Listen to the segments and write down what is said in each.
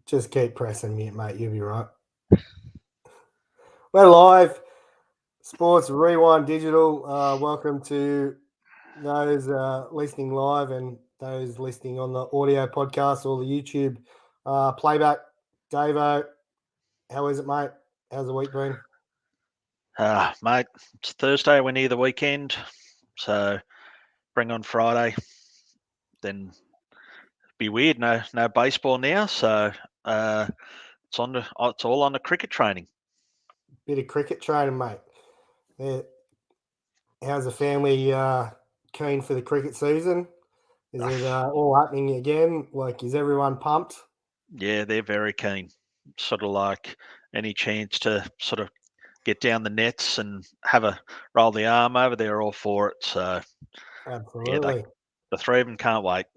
Just keep pressing mute, mate. You'll be right. We're live. Sports Rewind Digital. Welcome to those listening live and those listening on the audio podcast or the YouTube playback. Davo, how is it, mate? How's the week been? Mate, it's Thursday. We're near the weekend, so bring on Friday. Then be weird. No baseball now, so it's all on the cricket training. Bit of cricket training, mate. Yeah. How's the family keen for the cricket season? Is it all happening again? Like, is everyone pumped? Yeah, they're very keen. Sort of like any chance to sort of get down the nets and have a roll the arm over, they're all for it. So Absolutely. yeah, the three of them can't wait.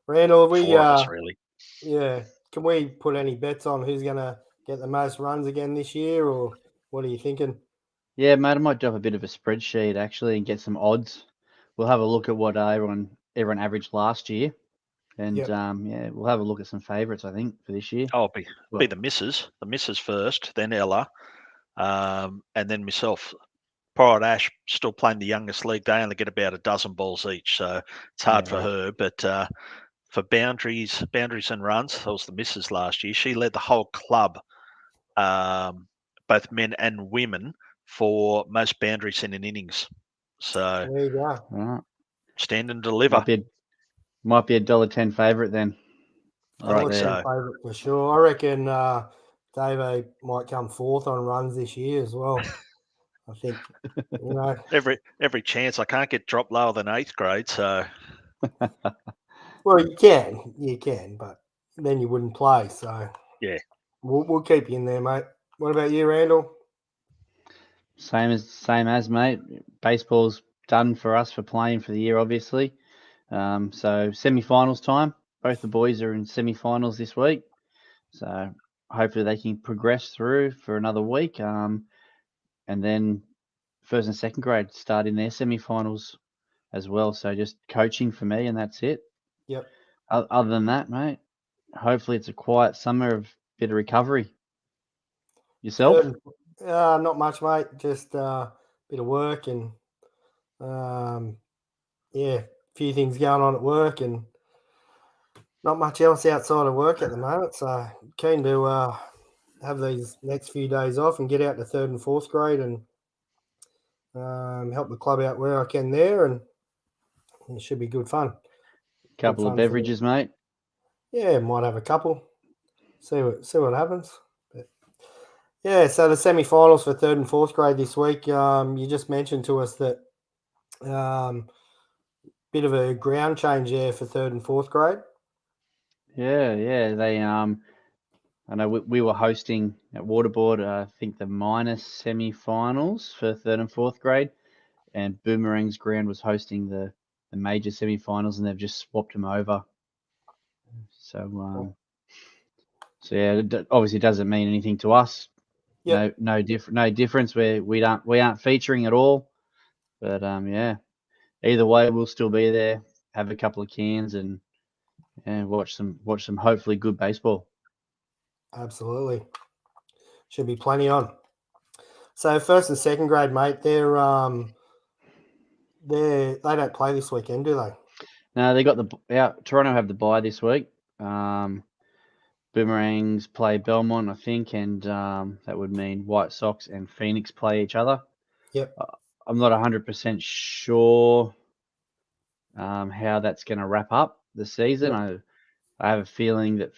Randall, Four of us really. Yeah. Can we put any bets on who's going to get the most runs again this year, or what are you thinking? Yeah, mate, I might drop a bit of a spreadsheet actually and get some odds. We'll have a look at what everyone averaged last year, and Yep. yeah, we'll have a look at some favourites I think for this year. Oh, be the missus first, then Ella, and then myself. Poor Ash still playing the youngest league. They only get about a dozen balls each, so it's hard for her. But for boundaries and runs, that was the missus last year. She led the whole club, both men and women, for most boundaries in an innings. So There you go. All right. Stand and deliver. Might be a $1.10 favourite then. I think so. Favourite for sure. I reckon Davo might come fourth on runs this year as well. I think, every chance. I can't get dropped lower than 8th grade, so. Well, you can, but then you wouldn't play. So yeah, we'll keep you in there, mate. What about you, Randall? Same as mate. Baseball's done for us for playing for the year, obviously. So semi-finals time. Both the boys are in semi-finals this week. So hopefully they can progress through for another week. And then first and second grade start in their semi-finals as well. So just coaching for me, and that's it. Yep. Other than that, mate, hopefully it's a quiet summer of bit of recovery. Yourself? Not much, mate. Just a bit of work and a few things going on at work and not much else outside of work at the moment. So keen to have these next few days off and get out to 3rd and 4th grade and help the club out where I can there, and it should be good fun. Couple of beverages, mate. Yeah, might have a couple. See what happens. But yeah, so the semi-finals for 3rd and 4th grade this week. You just mentioned to us that bit of a ground change there for 3rd and 4th grade. Yeah. They I know we were hosting at Waterboard. I think the minor semi-finals for 3rd and 4th grade, and Boomerang's ground was hosting the major semi-finals, and they've just swapped them over. So yeah, it obviously doesn't mean anything to us. Yep. No difference. We aren't featuring at all. But yeah, either way, we'll still be there, have a couple of cans, and watch some hopefully good baseball. Absolutely, should be plenty on. So 1st and 2nd grade, mate, they don't play this weekend, do they? No, they got Toronto have the bye this week. Boomerangs play Belmont, I think, and that would mean White Sox and Phoenix play each other. Yep. I'm not 100% sure how that's going to wrap up the season. Yep. I have a feeling that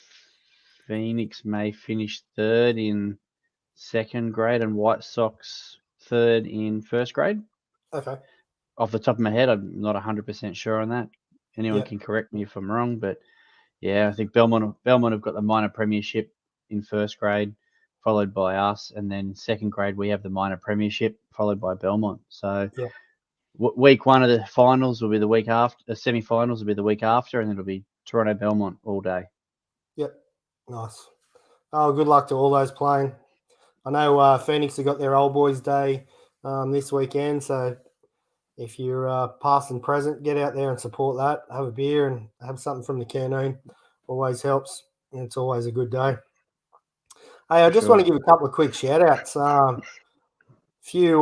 Phoenix may finish 3rd in 2nd grade and White Sox 3rd in 1st grade. Okay. Off the top of my head, I'm not 100% sure on that. Anyone can correct me if I'm wrong, but yeah, I think Belmont have got the minor premiership in 1st grade, followed by us, and then 2nd grade we have the minor premiership, followed by Belmont. So week 1 of the finals will be the week after. The semi-finals will be the week after, and it'll be Toronto Belmont all day. Yep, nice. Oh, good luck to all those playing. I know Phoenix have got their old boys' day this weekend, so if you're past and present, get out there and support that. Have a beer and have something from the canteen. Always helps. It's always a good day. Hey, I just want to give a couple of quick shout outs. Few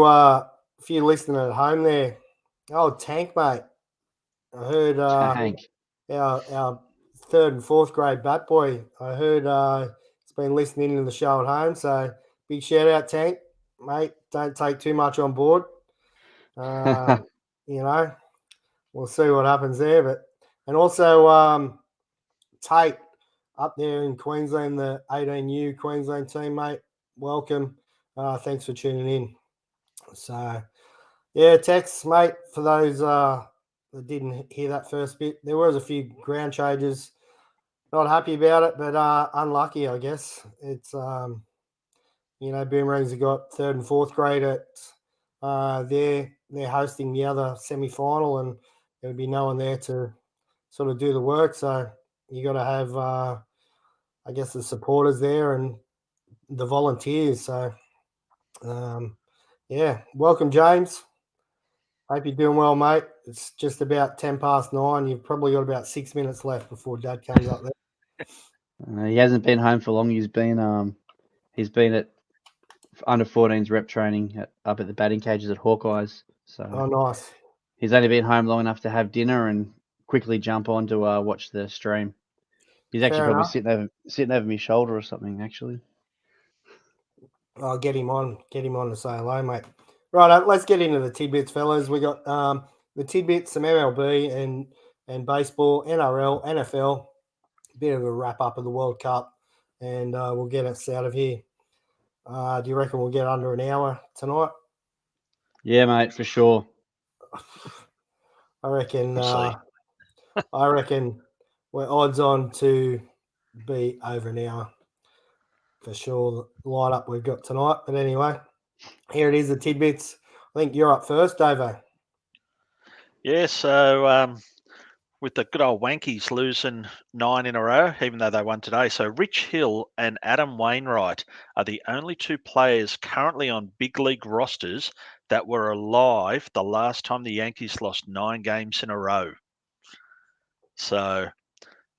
listening at home there. Oh, Tank, mate. I heard Tank. our third and fourth grade bat boy. I heard he's been listening to the show at home. So big shout out, Tank, mate. Don't take too much on board. You know, we'll see what happens there. And also Tate up there in Queensland, the 18U Queensland team, mate. Welcome. Thanks for tuning in. So, yeah, Tex, mate, for those that didn't hear that first bit, there was a few ground changes. Not happy about it, but unlucky, I guess. It's, Boomerangs have got third and fourth grade at they're hosting the other semi-final, and there would be no one there to sort of do the work. So you got to have, I guess, the supporters there and the volunteers. So, yeah, welcome, James. Hope you're doing well, mate. It's just about 10 past 9. You've probably got about 6 minutes left before Dad comes up there. He hasn't been home for long. He's been at under 14s rep training up at the batting cages at Hawkeyes. So nice. He's only been home long enough to have dinner and quickly jump on to watch the stream. He's actually Fair probably enough. sitting over my shoulder or something. Actually, I'll get him on to say hello, mate. Right, let's get into the tidbits, fellas. We got the tidbits, some MLB and baseball, NRL, NFL. Bit of a wrap up of the World Cup, and we'll get us out of here. Do you reckon we'll get under an hour tonight? Yeah, mate, for sure. I reckon. We'll see. I reckon we're odds on to be over an hour for sure. The lineup we've got tonight, but anyway, here it is. The tidbits. I think you're up first, Davo. Yeah. So with the good old Wankies losing 9 in a row, even though they won today. So Rich Hill and Adam Wainwright are the only two players currently on big league rosters that were alive the last time the Yankees lost 9 games in a row. So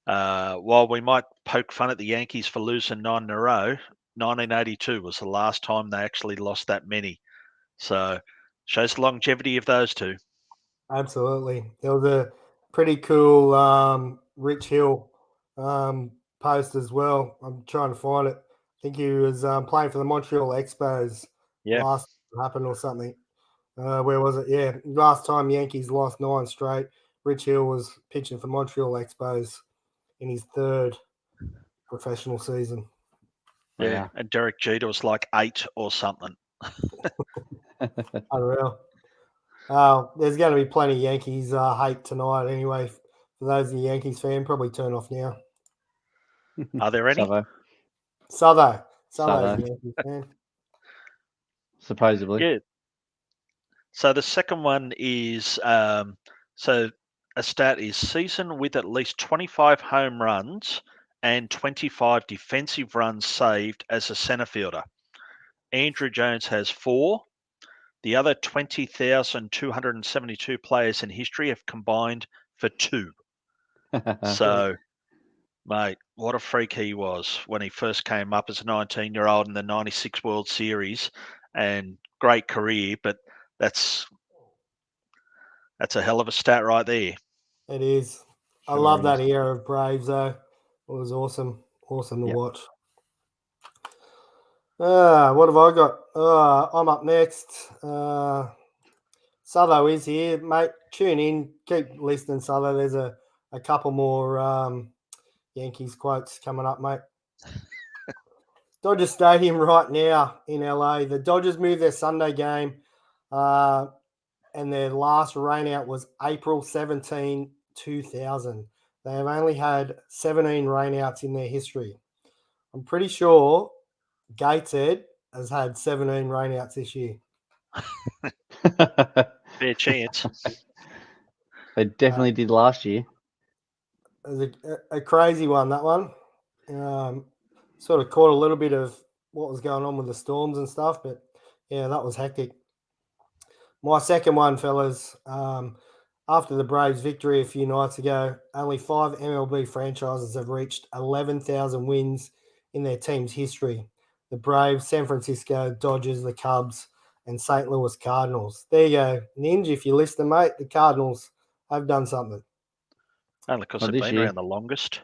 while we might poke fun at the Yankees for losing 9 in a row, 1982 was the last time they actually lost that many. So shows the longevity of those two. Absolutely. There was a pretty cool Rich Hill post as well. I'm trying to find it. I think he was playing for the Montreal Expos last happened or something. Where was it? Yeah, last time Yankees lost 9 straight. Rich Hill was pitching for Montreal Expos in his third professional season. Yeah, Wow. and Derek Jeter was like 8 or something. Unreal. There's going to be plenty of Yankees hate tonight anyway. For those of the Yankees fan, probably turn off now. Are there any? Southo. Southo. Yankees fan. Supposedly. Yeah. So the second one is so a stat is season with at least 25 home runs and 25 defensive runs saved as a center fielder. Andrew Jones has 4. The other 20,272 players in history have combined for 2. So, mate, what a freak he was when he first came up as a 19-year-old in the 96 World Series, and great career, but that's a hell of a stat right there. It is. I love that era of Braves, though. It was awesome. Awesome to watch. What have I got? I'm up next. Southo is here, mate. Tune in. Keep listening, Southo. There's a couple more Yankees quotes coming up, mate. Dodger Stadium right now in LA. The Dodgers moved their Sunday game, and their last rainout was April 17, 2000. They have only had 17 rainouts in their history. I'm pretty sure Gateshead has had 17 rainouts this year. Fair chance. They definitely did last year. It was a crazy one, that one. Sort of caught a little bit of what was going on with the storms and stuff, but yeah, that was hectic. My second one, fellas, After the Braves' victory a few nights ago, only 5 MLB franchises have reached 11,000 wins in their team's history. The Braves, San Francisco, Dodgers, the Cubs, and St. Louis Cardinals. There you go. Ninja, if you listen, mate, the Cardinals have done something. Only because Well, they've this been year. around the longest.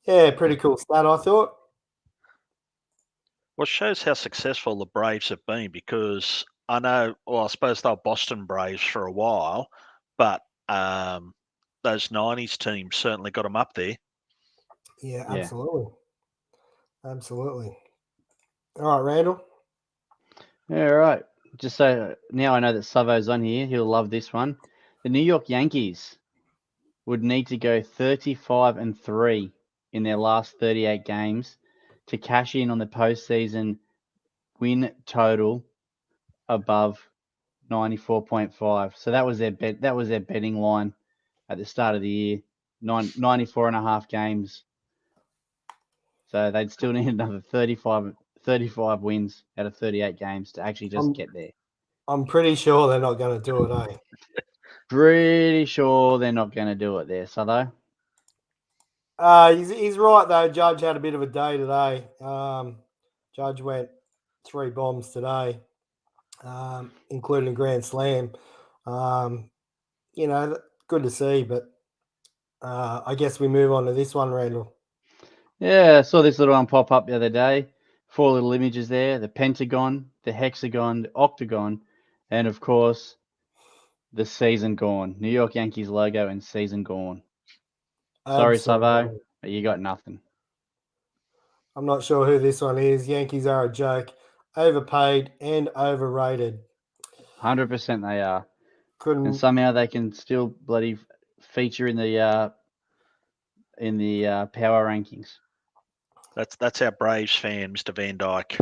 Yeah, pretty cool stat, I thought. Well, it shows how successful the Braves have been because I know, well, I suppose they were Boston Braves for a while, but those 90s teams certainly got them up there. Yeah, Yeah. absolutely. Absolutely. All right, Randall. Yeah, right. Just so now I know that Savo's on here, he'll love this one. The New York Yankees would need to go 35-3 in their last 38 games to cash in on the postseason win total above 94.5. So that was their bet. That was their betting line at the start of the year. 94.5 games. So they'd still need another 35 wins out of 38 games to actually just get there. I'm pretty sure they're not going to do it, eh? Pretty sure they're not going to do it there, Sutho. He's right, though. Judge had a bit of a day today. Judge went 3 bombs today, including a grand slam. Good to see, but I guess we move on to this one, Randall. Yeah, I saw this little one pop up the other day. 4 little images there: the pentagon, the hexagon, the octagon, and of course, the season gone. New York Yankees logo and season gone. Sorry, Absolutely. Savo, but you got nothing. I'm not sure who this one is. Yankees are a joke. Overpaid and overrated. 100% they are. Couldn't. And somehow they can still bloody feature in the power rankings. That's our Braves fan, Mr. Van Dyke.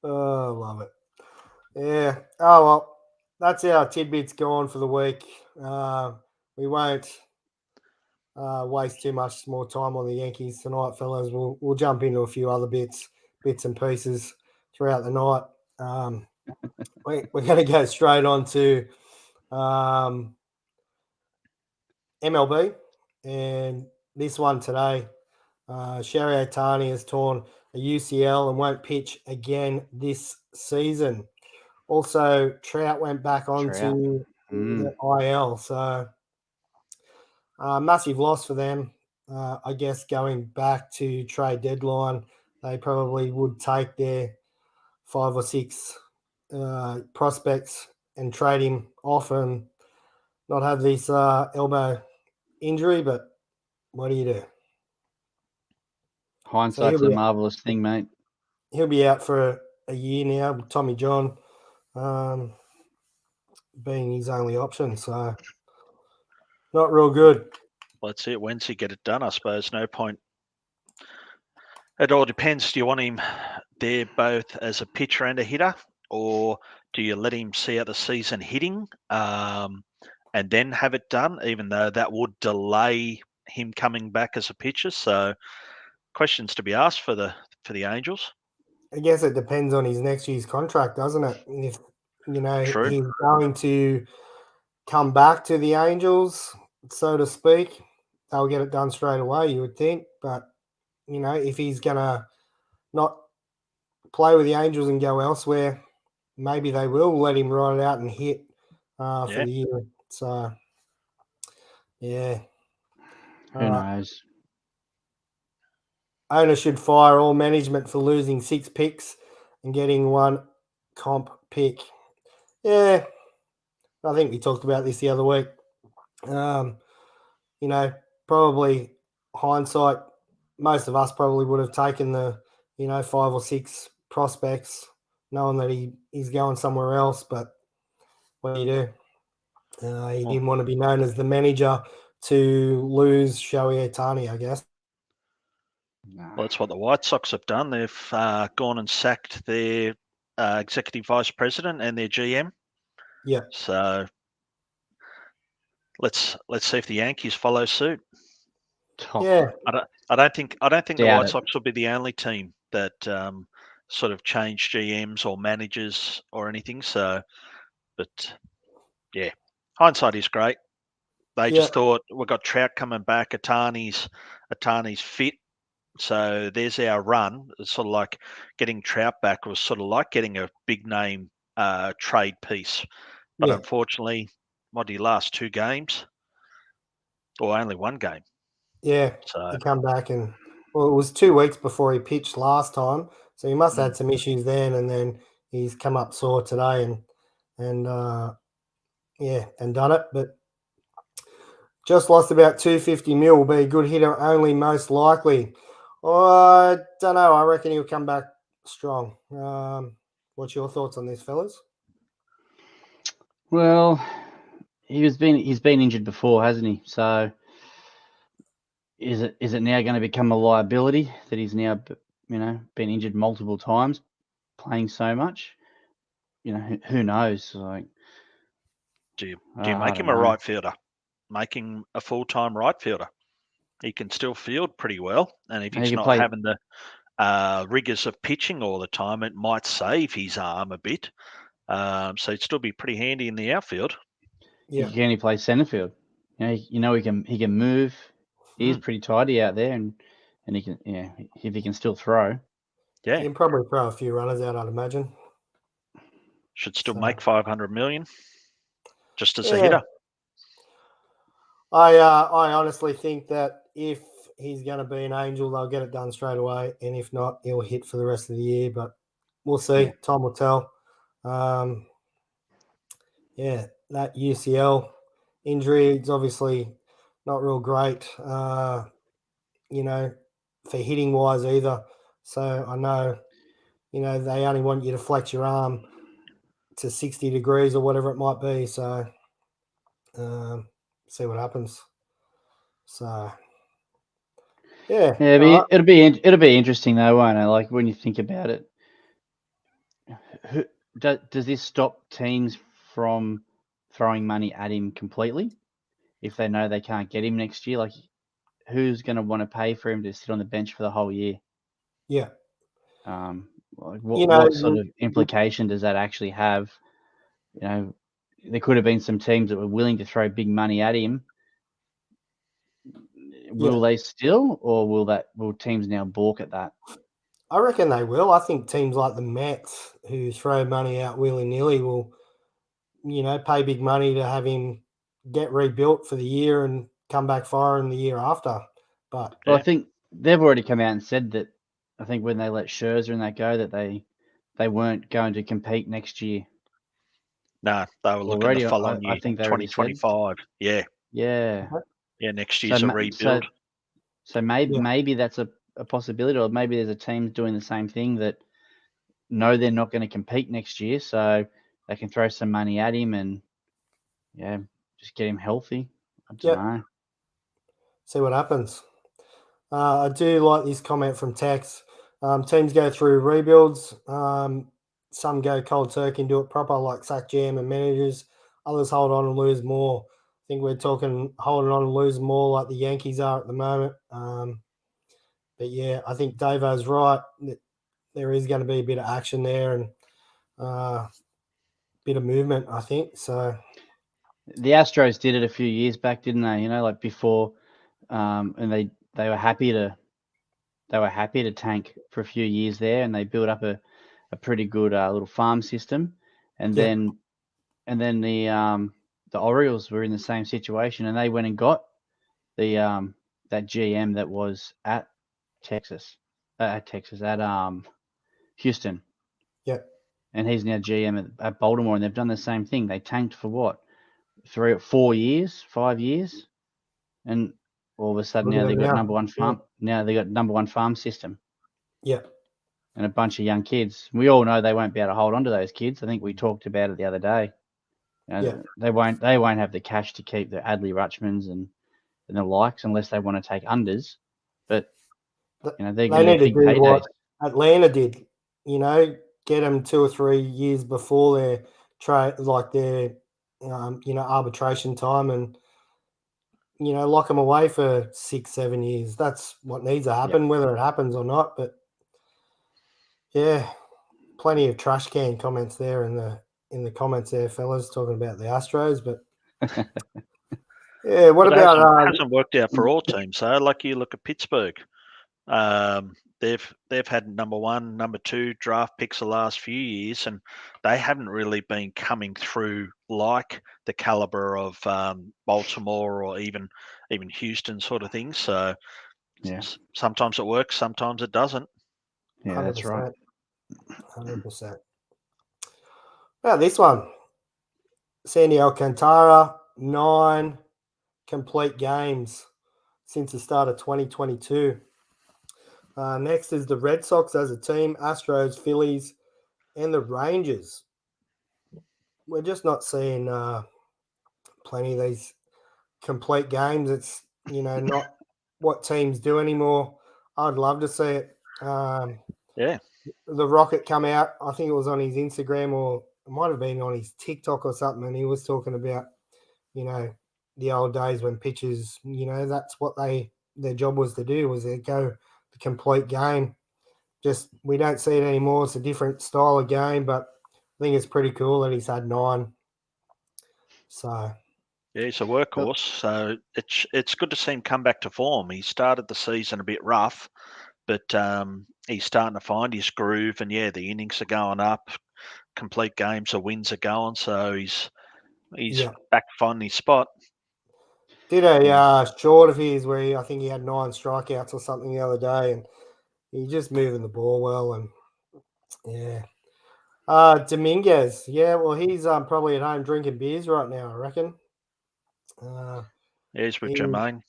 Oh, love it. Yeah. Oh, well, that's our tidbits gone for the week. We won't waste too much more time on the Yankees tonight, fellas. We'll jump into a few other bits and pieces throughout the night. We're going to go straight on to MLB, and this one today. Shohei Ohtani has torn a UCL and won't pitch again this season. Also, Trout went back onto the IL, so massive loss for them. I guess going back to trade deadline, they probably would take their 5 or 6 prospects and trade him off and not have this elbow injury. But what do you do? Hindsight's a marvelous thing, mate. He'll be out for a year now with Tommy John being his only option. So not real good. Well, that's it. When's he get it done? I suppose no point. It all depends. Do you want him there both as a pitcher and a hitter, or do you let him see out the season hitting and then have it done? Even though that would delay him coming back as a pitcher. So, questions to be asked for the Angels. I guess it depends on his next year's contract, doesn't it? If True. he's going to come back to the Angels, so to speak, they'll get it done straight away, you would think. But if he's gonna not play with the Angels and go elsewhere, maybe they will let him ride it out and hit for the year. So, yeah. Who knows? Owner should fire all management for losing 6 picks and getting 1 comp pick. Yeah, I think we talked about this the other week. Probably hindsight, most of us probably would have taken the, 5 or 6 prospects, knowing that he's going somewhere else. But what do you do? He didn't want to be known as the manager to lose Shohei Ohtani, I guess. Well, that's what the White Sox have done. They've gone and sacked their executive vice president and their GM. Yeah. So let's see if the Yankees follow suit. Yeah. I don't think the White Sox will be the only team that sort of change GMs or managers or anything. So, but Yeah, hindsight is great. They Yeah. just thought we've got Trout coming back. Atani's fit. So there's our run. It's sort of like getting Trout back was sort of like getting a big name trade piece. But Yeah. unfortunately, what did he last? 2 games? Or only 1 game? Yeah. So He come back and, well, it was 2 weeks before he pitched last time. So he must have had some issues then, and then he's come up sore today and done it. But just lost about 250 mil. Will be a good hitter only, most likely. I don't know. I reckon he'll come back strong. What's your thoughts on this, fellas? Well, he's been injured before, hasn't he? So is it now going to become a liability that he's now been injured multiple times, playing so much? Who knows? Like, do you I make don't him a know. right fielder? Make him a full-time right fielder. He can still field pretty well, and if He he's can not play. having the rigours of pitching all the time, it might save his arm a bit. So it'd still be pretty handy in the outfield. Yeah. He can only play centre field. He can move. He is pretty tidy out there, and he can if he can still throw. Yeah, You can probably throw a few runners out, I'd imagine. should still So, make 500 million just as a yeah. hitter. I honestly think that if he's going to be an Angel, they'll get it done straight away, and if not, he'll hit for the rest of the year. But we'll see. Yeah. Time will tell. That UCL injury is obviously not real great, for hitting wise either. So I know, they only want you to flex your arm to 60 degrees or whatever it might be. So see what happens. So yeah, Yeah, it'll be interesting though, won't it? Like when you think about it, does this stop teams from throwing money at him completely if they know they can't get him next year? Like, who's going to want to pay for him to sit on the bench for the whole year? Yeah. Like You know, what sort of implication does that actually have? There could have been some teams that were willing to throw big money at him. Will they still, or will teams now balk at that? I reckon they will. I think teams like the Mets, who throw money out willy-nilly, will, pay big money to have him get rebuilt for the year and come back firing the year after. But Well, I think they've already come out and said that. I think when they let Scherzer and that go, that they weren't going to compete next year. No, they were looking Already, the following I year, think they already said. 2025. Yeah. Yeah. Yeah, next year's a rebuild. So maybe that's a possibility, or maybe there's a team doing the same thing that know they're not going to compete next year, so they can throw some money at him and just get him healthy. I don't know. See what happens. I do like this comment from Tex. Teams go through rebuilds. Some go cold turkey and do it proper, like sack jam and managers. Others hold on and lose more. I think we're talking holding on and losing more like the Yankees are at the moment. But yeah, I think Davo's right. There is going to be a bit of action there and a bit of movement, I think. So the Astros did it a few years back, didn't they? Like before, and they were happy to tank for a few years there, and they built up a pretty good little farm system, and then the Orioles were in the same situation, and they went and got the that GM that was at Houston. Yeah. And he's now GM at Baltimore, and they've done the same thing. They tanked for what, 3 or 4 years, 5 years, and all of a sudden now they've got number one farm. Now they got number one farm system. Yeah. And a bunch of young kids. We all know they won't be able to hold on to those kids. I think we talked about it the other day. They won't have the cash to keep the Adley Rutschmans and the likes unless they want to take unders. But they're going to need to big do paydays. what Atlanta did. Get them 2 or 3 years before their trade, like their arbitration time, and lock them away for 6-7 years. That's what needs to happen, whether it happens or not. But yeah, plenty of trash can comments there in in the comments there, fellas, talking about the Astros, but yeah, what But about it hasn't worked out for all teams. So, like you look at Pittsburgh, they've had number 1, number 2 draft picks the last few years, and they haven't really been coming through like the caliber of Baltimore or even Houston sort of thing. So, sometimes it works, sometimes it doesn't. Yeah, that's right. 100%. Now this one, Sandy Alcantara, 9 complete games since the start of 2022. Next is the Red Sox as a team, Astros, Phillies, and the Rangers. We're just not seeing plenty of these complete games. It's, not what teams do anymore. I'd love to see it. Yeah. The Rocket come out, I think it was on his Instagram or it might have been on his TikTok or something, and he was talking about, the old days when pitchers, that's what their job was to do, was to go the complete game. Just we don't see it anymore. It's a different style of game, but I think it's pretty cool that he's had 9. So yeah, he's a workhorse. So it's good to see him come back to form. He started the season a bit rough, but he's starting to find his groove. And yeah, the innings are going up, complete games, the wins are going. So he's back finding his spot. Did a short of his where I think he had 9 strikeouts or something the other day, and he's just moving the ball well. And yeah, Dominguez, yeah, well he's probably at home drinking beers right now, I reckon. He's with Jermaine.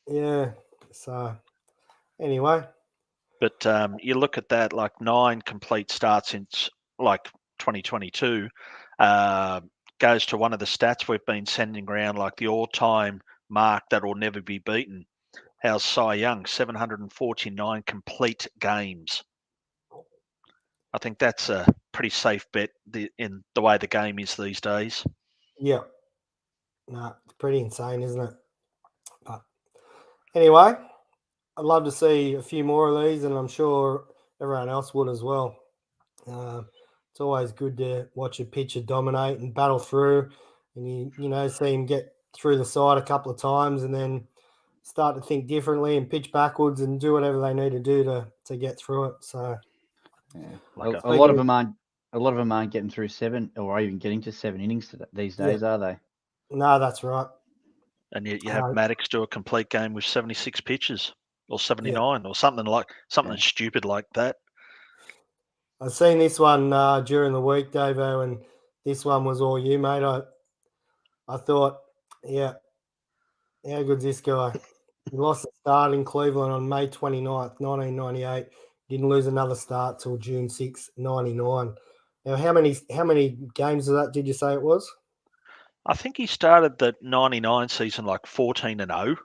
Yeah. So anyway, but you look at that, like 9 complete starts since like 2022. Goes to one of the stats we've been sending around, like the all-time mark that will never be beaten. How's Cy Young? 749 complete games. I think that's a pretty safe bet in the way the game is these days. Yeah. No, it's pretty insane, isn't it? But anyway, I'd love to see a few more of these, and I'm sure everyone else would as well. It's always good to watch a pitcher dominate and battle through, and see him get through the side a couple of times, and then start to think differently and pitch backwards and do whatever they need to do to get through it. So yeah, a lot of them aren't getting through 7 or even getting to 7 innings these days, are they? No, that's right. And you have Maddox do a complete game with 76 pitches or 79 or something stupid like that. I've seen this one during the week, Davo, and this one was all you, mate. I thought, how good's this guy? He lost the start in Cleveland on May 29th, 1998. Didn't lose another start till June 6, 99. Now, how many games of that did you say it was? I think he started the 99 season like 14-0.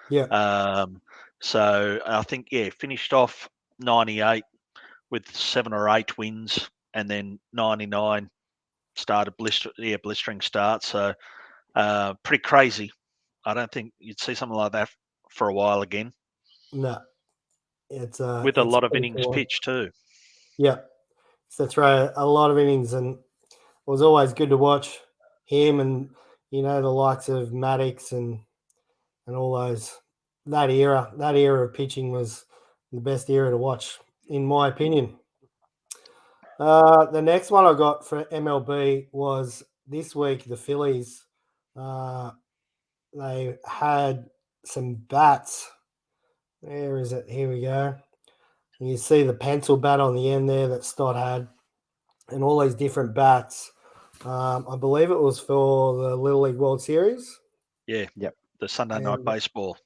Yeah. So I think, finished off 98 with 7 or 8 wins, and then 99 started blistering start. So pretty crazy. I don't think you'd see something like that for a while again. No. It's with a lot of innings pitched too. Yeah. So throw a lot of innings, and it was always good to watch him and, the likes of Maddox and all those. That era of pitching was the best era to watch, in my opinion. The next one I got for MLB was this week, the Phillies. They had some bats. Where is it? Here we go. And you see the pencil bat on the end there that Stott had, and all these different bats. I believe it was for the Little League World Series. Yeah. Yep. The Sunday night baseball.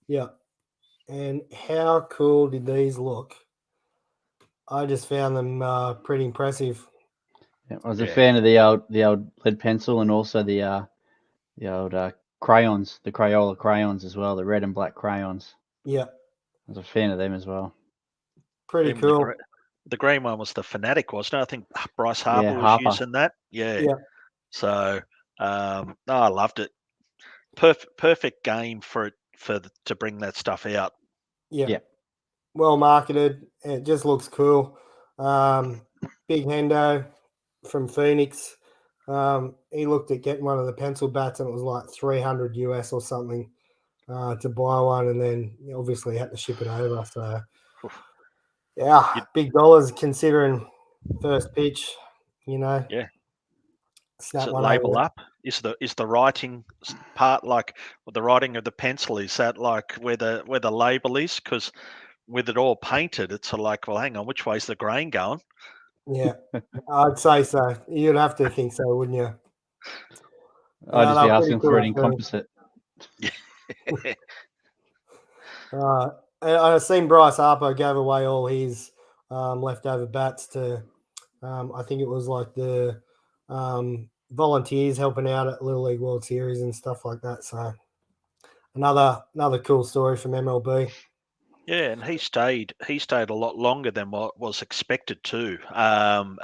Yeah. And how cool did these look? I just found them pretty impressive. Yeah, I was a fan of the old lead pencil, and also the old crayons, the Crayola crayons as well, the red and black crayons. Yeah. I was a fan of them as well. Pretty cool. The green one was the Fanatic, wasn't it? I think Bryce Harper was using that. Yeah. So I loved it. Perfect game to bring that stuff out. Yeah. Well marketed. It just looks cool. Big Hendo from Phoenix. He looked at getting one of the pencil bats, and it was like $300 US or something to buy one, and then obviously had to ship it over. So, yeah, big dollars considering first pitch. Yeah. Snap Is it one label over. up? Is the writing part like the writing of the pencil? Is that like where the label is? Because with it all painted, it's like, well, hang on, which way's the grain going? Yeah, I'd say so. You'd have to think so, wouldn't you? I'd just be They're pretty asking for an cool. incomposite. And I've seen Bryce Harper gave away all his leftover bats to, I think it was like the volunteers helping out at Little League World Series and stuff like that. So another cool story from MLB. Yeah, and he stayed a lot longer than what was expected too.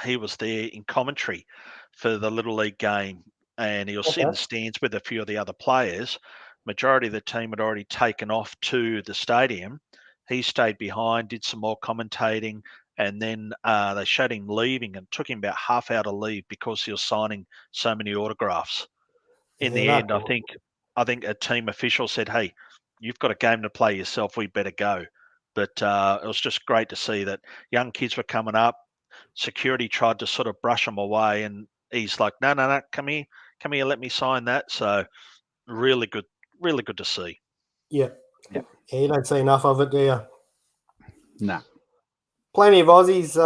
He was there in commentary for the Little League game, and he was in the stands with a few of the other players. Majority of the team had already taken off to the stadium. He stayed behind, did some more commentating, and then they showed him leaving, and it took him about half hour to leave because he was signing so many autographs. In the end, I think a team official said, "Hey, you've got a game to play yourself. We better go." But it was just great to see that young kids were coming up. Security tried to sort of brush them away, and he's like, "No, no, no, come here, let me sign that." So really good to see. Yeah. You don't see enough of it, do you? Nah. Plenty of Aussies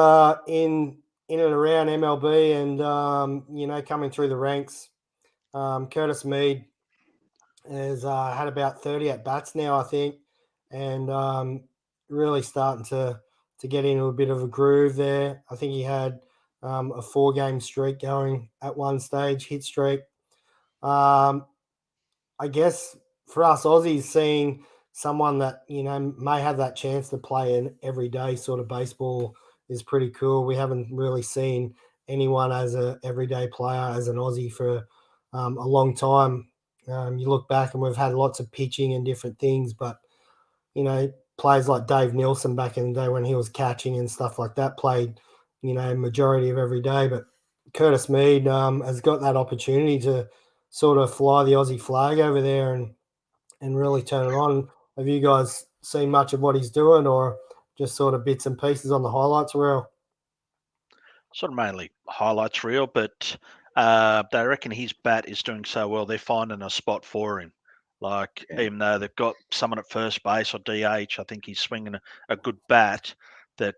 in and around MLB, and coming through the ranks. Curtis Mead has had about 30 at bats now, I think, and really starting to get into a bit of a groove there. I think he had a 4-game streak going at one stage, hit streak. I guess for us Aussies, seeing someone that may have that chance to play an everyday sort of baseball is pretty cool. We haven't really seen anyone as a everyday player as an Aussie for a long time. You look back and we've had lots of pitching and different things, but players like Dave Nielsen back in the day when he was catching and stuff like that played majority of every day. But Curtis Mead has got that opportunity to sort of fly the Aussie flag over there and really turn it on. Have you guys seen much of what he's doing, or just sort of bits and pieces on the highlights reel? Sort of mainly highlights reel, but they reckon his bat is doing so well, they're finding a spot for him. Like, even though they've got someone at first base or DH, I think he's swinging a good bat that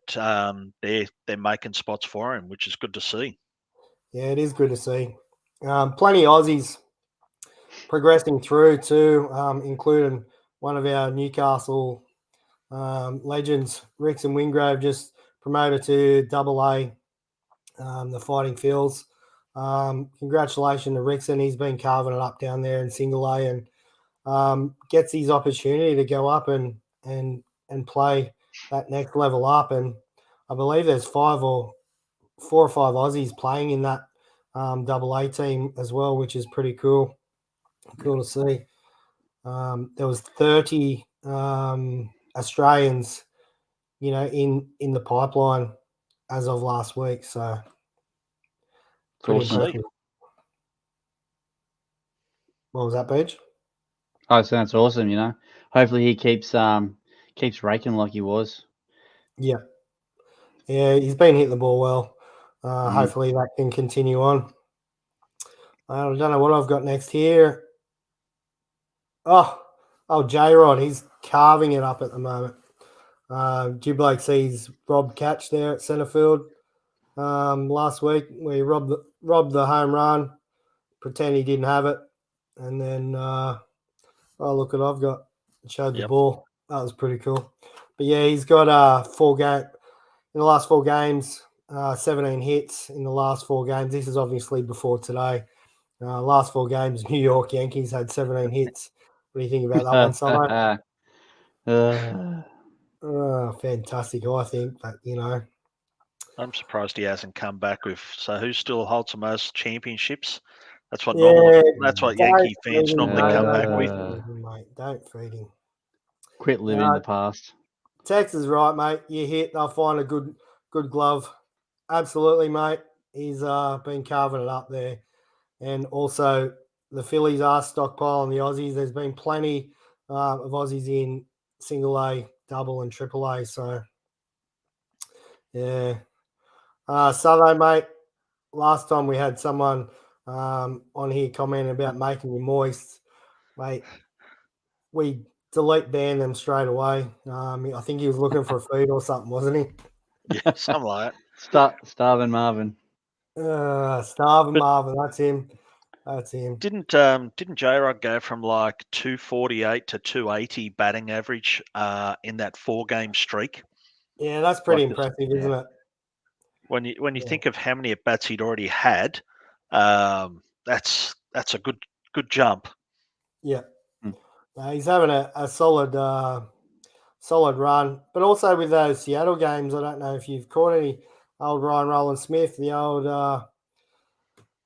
they're making spots for him, which is good to see. Yeah, it is good to see. Plenty of Aussies progressing through too, including one of our Newcastle legends, Rickson Wingrove, just promoted to AA, the Fighting Phils. Congratulations to Rickson. He's been carving it up down there in Single A, and gets his opportunity to go up and play that next level up. And I believe there's 4 or 5 Aussies playing in that AA team as well, which is pretty cool. Cool to see. There was 30 Australians, in the pipeline as of last week. So pretty Awesome. impressive. What was that, Paige? Oh, so that's awesome. Hopefully he keeps raking like he was. Yeah, he's been hitting the ball well. Hopefully that can continue on. I don't know what I've got next here. Oh, J-Rod, he's carving it up at the moment. Did you Blake sees Rob catch there at centre field last week where he robbed the home run, pretend he didn't have it, and then look what I've got. Showed the ball. That was pretty cool. But yeah, he's got 4 game in the last 4 games, 17 hits in the last 4 games. This is obviously before today. Last 4 games, New York Yankees had 17 hits. What do you think about that one, Summer? Fantastic, I think. But I'm surprised he hasn't come back with. So who still holds the most championships? That's what don't Yankee fans feed him, normally mate. come back Don't with. feed him, mate. Don't feed him. Quit living in the past. Tex is right, mate. You hit, they'll find a good glove. Absolutely, mate. He's been carving it up there. and also the Phillies are stockpiling the Aussies. There's been plenty of Aussies in single A, double, and triple A. So, yeah. Southo, mate, last time we had someone on here commenting about making you moist, mate. We banned them straight away. I think he was looking for a feed or something, wasn't he? Yeah, something like that. Starving Marvin. Starving Marvin, that's him. That's him. Didn't J-Rod go from like 248 to 280 batting average in that 4-game streak? Yeah, that's pretty Like impressive, isn't it? When you think of how many at bats he'd already had, that's a good jump. Yeah. He's having a solid run, but also with those Seattle games, I don't know if you've caught any old Ryan Roland Smith, the old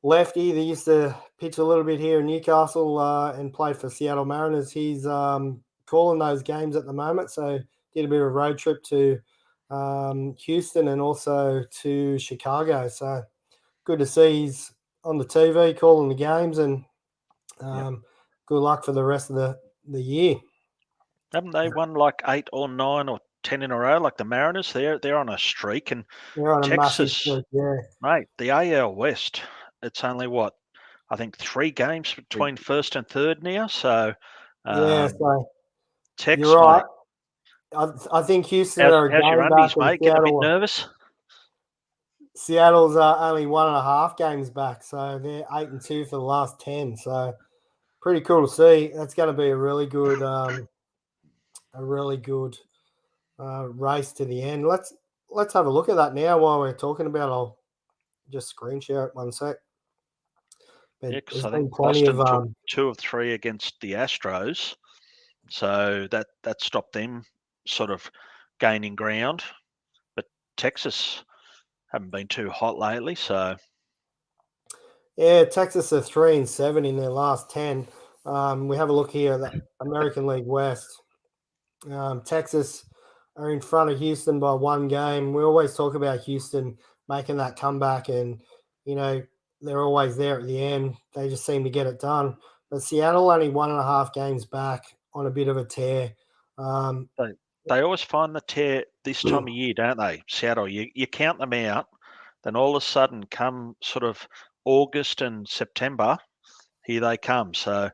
lefty that used to pitch a little bit here in Newcastle and played for Seattle Mariners. He's calling those games at the moment, so did a bit of a road trip to Houston and also to Chicago. So good to see he's on the TV calling the games, and good luck for the rest of the year. Haven't they won like 8 or 9 or 10 in a row, like the Mariners? They're on a streak, and They're on a massive Texas, streak, yeah. mate, the AL West, it's only what, I think 3 games between first and third now. So So Tex, you're right. mate. I think Houston How's are a your game undies, back, and mate? Getting a bit nervous? Seattle's only 1.5 games back, so they're 8-2 for the last 10. So pretty cool to see. That's going to be a really good race to the end. Let's have a look at that now while we're talking about. I'll just screen share it 1 sec. But Yeah, because there's I been think plenty Boston of took 2 of 3 against the Astros, so that stopped them sort of gaining ground. But Texas haven't been too hot lately, so yeah, Texas are 3-7 in their last 10. We have a look here at the American League West. Texas are in front of Houston by 1 game. We always talk about Houston making that comeback, and they're always there at the end. They just seem to get it done. But Seattle only 1.5 games back on a bit of a tear. they always find the tear this time of year, don't they? Seattle, you count them out, then all of a sudden, come sort of August and September, here they come. So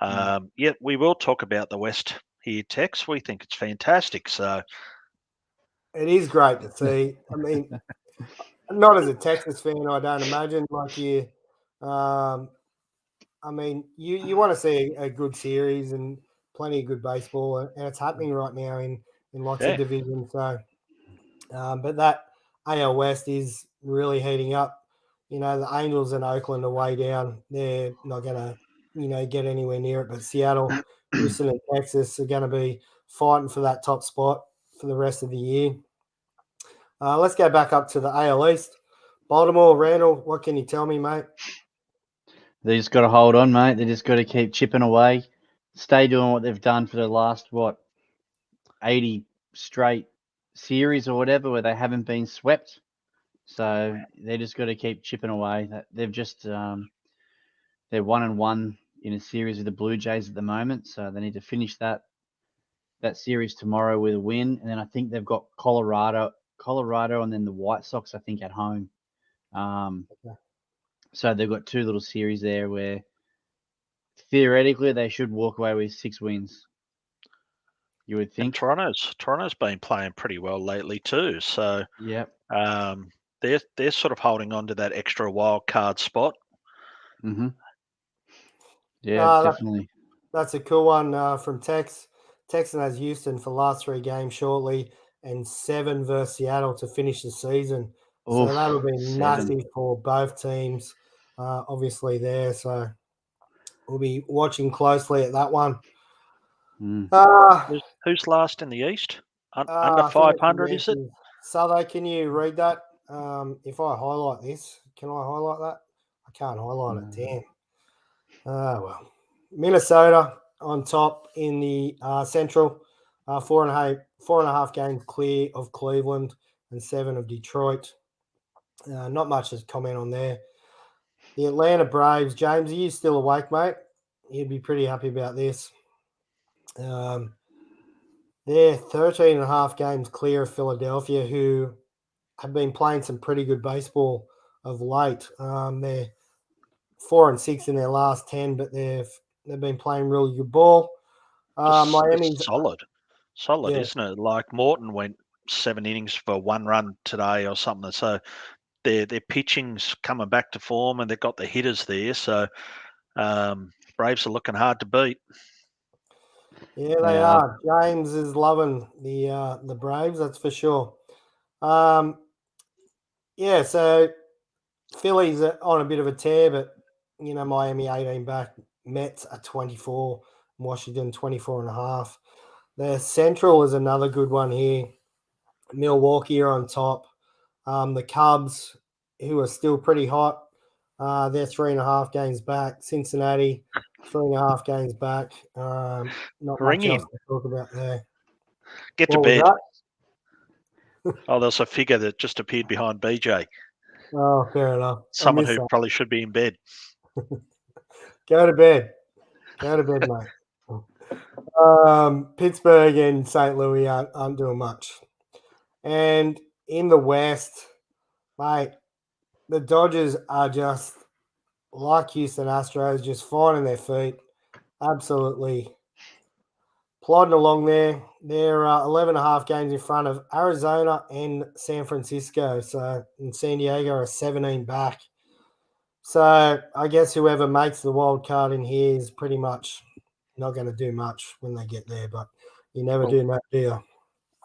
we will talk about the West here, Tex. We think it's fantastic. So it is great to see. I mean, not as a Texas fan, I don't imagine like you. I mean, you want to see a good series and plenty of good baseball, and it's happening right now in lots of divisions. So, but that AL West is really heating up. The Angels and Oakland are way down. They're not going to, get anywhere near it. But Seattle, Houston, and Texas are going to be fighting for that top spot for the rest of the year. Let's go back up to the AL East. Baltimore, Randall, what can you tell me, mate? They just got to hold on, mate. They just got to keep chipping away, stay doing what they've done for the last 80 straight series or whatever, where they haven't been swept. So they just got to keep chipping away. They've just they're 1-1 in a series with the Blue Jays at the moment, so they need to finish that series tomorrow with a win, and then I think they've got Colorado, and then the White Sox, I think, at home. So they've got 2 little series there where theoretically they should walk away with 6 wins. You would think. And Toronto's been playing pretty well lately too. So yeah, they're sort of holding on to that extra wild card spot. Mm-hmm. Yeah, definitely. That's a cool one from Tex. Texan has Houston for the last 3 games shortly, and 7 versus Seattle to finish the season. So that'll be 7. massive for both teams, obviously there. So we'll be watching closely at that one. Who's last in the East? Under I think 500, is it? Southo, can you read that? If I highlight this, can I highlight that? I can't highlight it. Damn. Well, Minnesota on top in the Central, 4.5 games clear of Cleveland and 7 of Detroit. Not much to comment on there. The Atlanta Braves. James, are you still awake, mate? You'd be pretty happy about this. They're 13 and a half games clear of Philadelphia, who have been playing some pretty good baseball of late. They're 4-6 in their last 10, but they've been playing really good ball. Miami's solid, yeah. isn't it? Like Morton went 7 innings for 1 run today or something. So their pitching's coming back to form, and they've got the hitters there. So Braves are looking hard to beat. Yeah, they are. James is loving the Braves, that's for sure. Yeah, so Phillies are on a bit of a tear, but Miami 18 back, Mets are 24, Washington 24 and a half. The Central is another good one here. Milwaukee are on top. The Cubs, who are still pretty hot, they're 3.5 games back. Cincinnati, 3.5 games back. Not Ring much else him. to talk about there. Get to What was bed. that? Oh, there's a figure that just appeared behind BJ. Oh, fair enough. Someone who probably should be in bed. Go to bed. Go to bed, mate. Pittsburgh and St. Louis aren't doing much. And in the West, mate, the Dodgers are just like Houston Astros, just finding their feet. Absolutely plodding along there. They're 11 and a half games in front of Arizona and San Francisco. So, in San Diego are 17 back. So, I guess whoever makes the wild card in here is pretty much not going to do much when they get there, but you never do know, do you?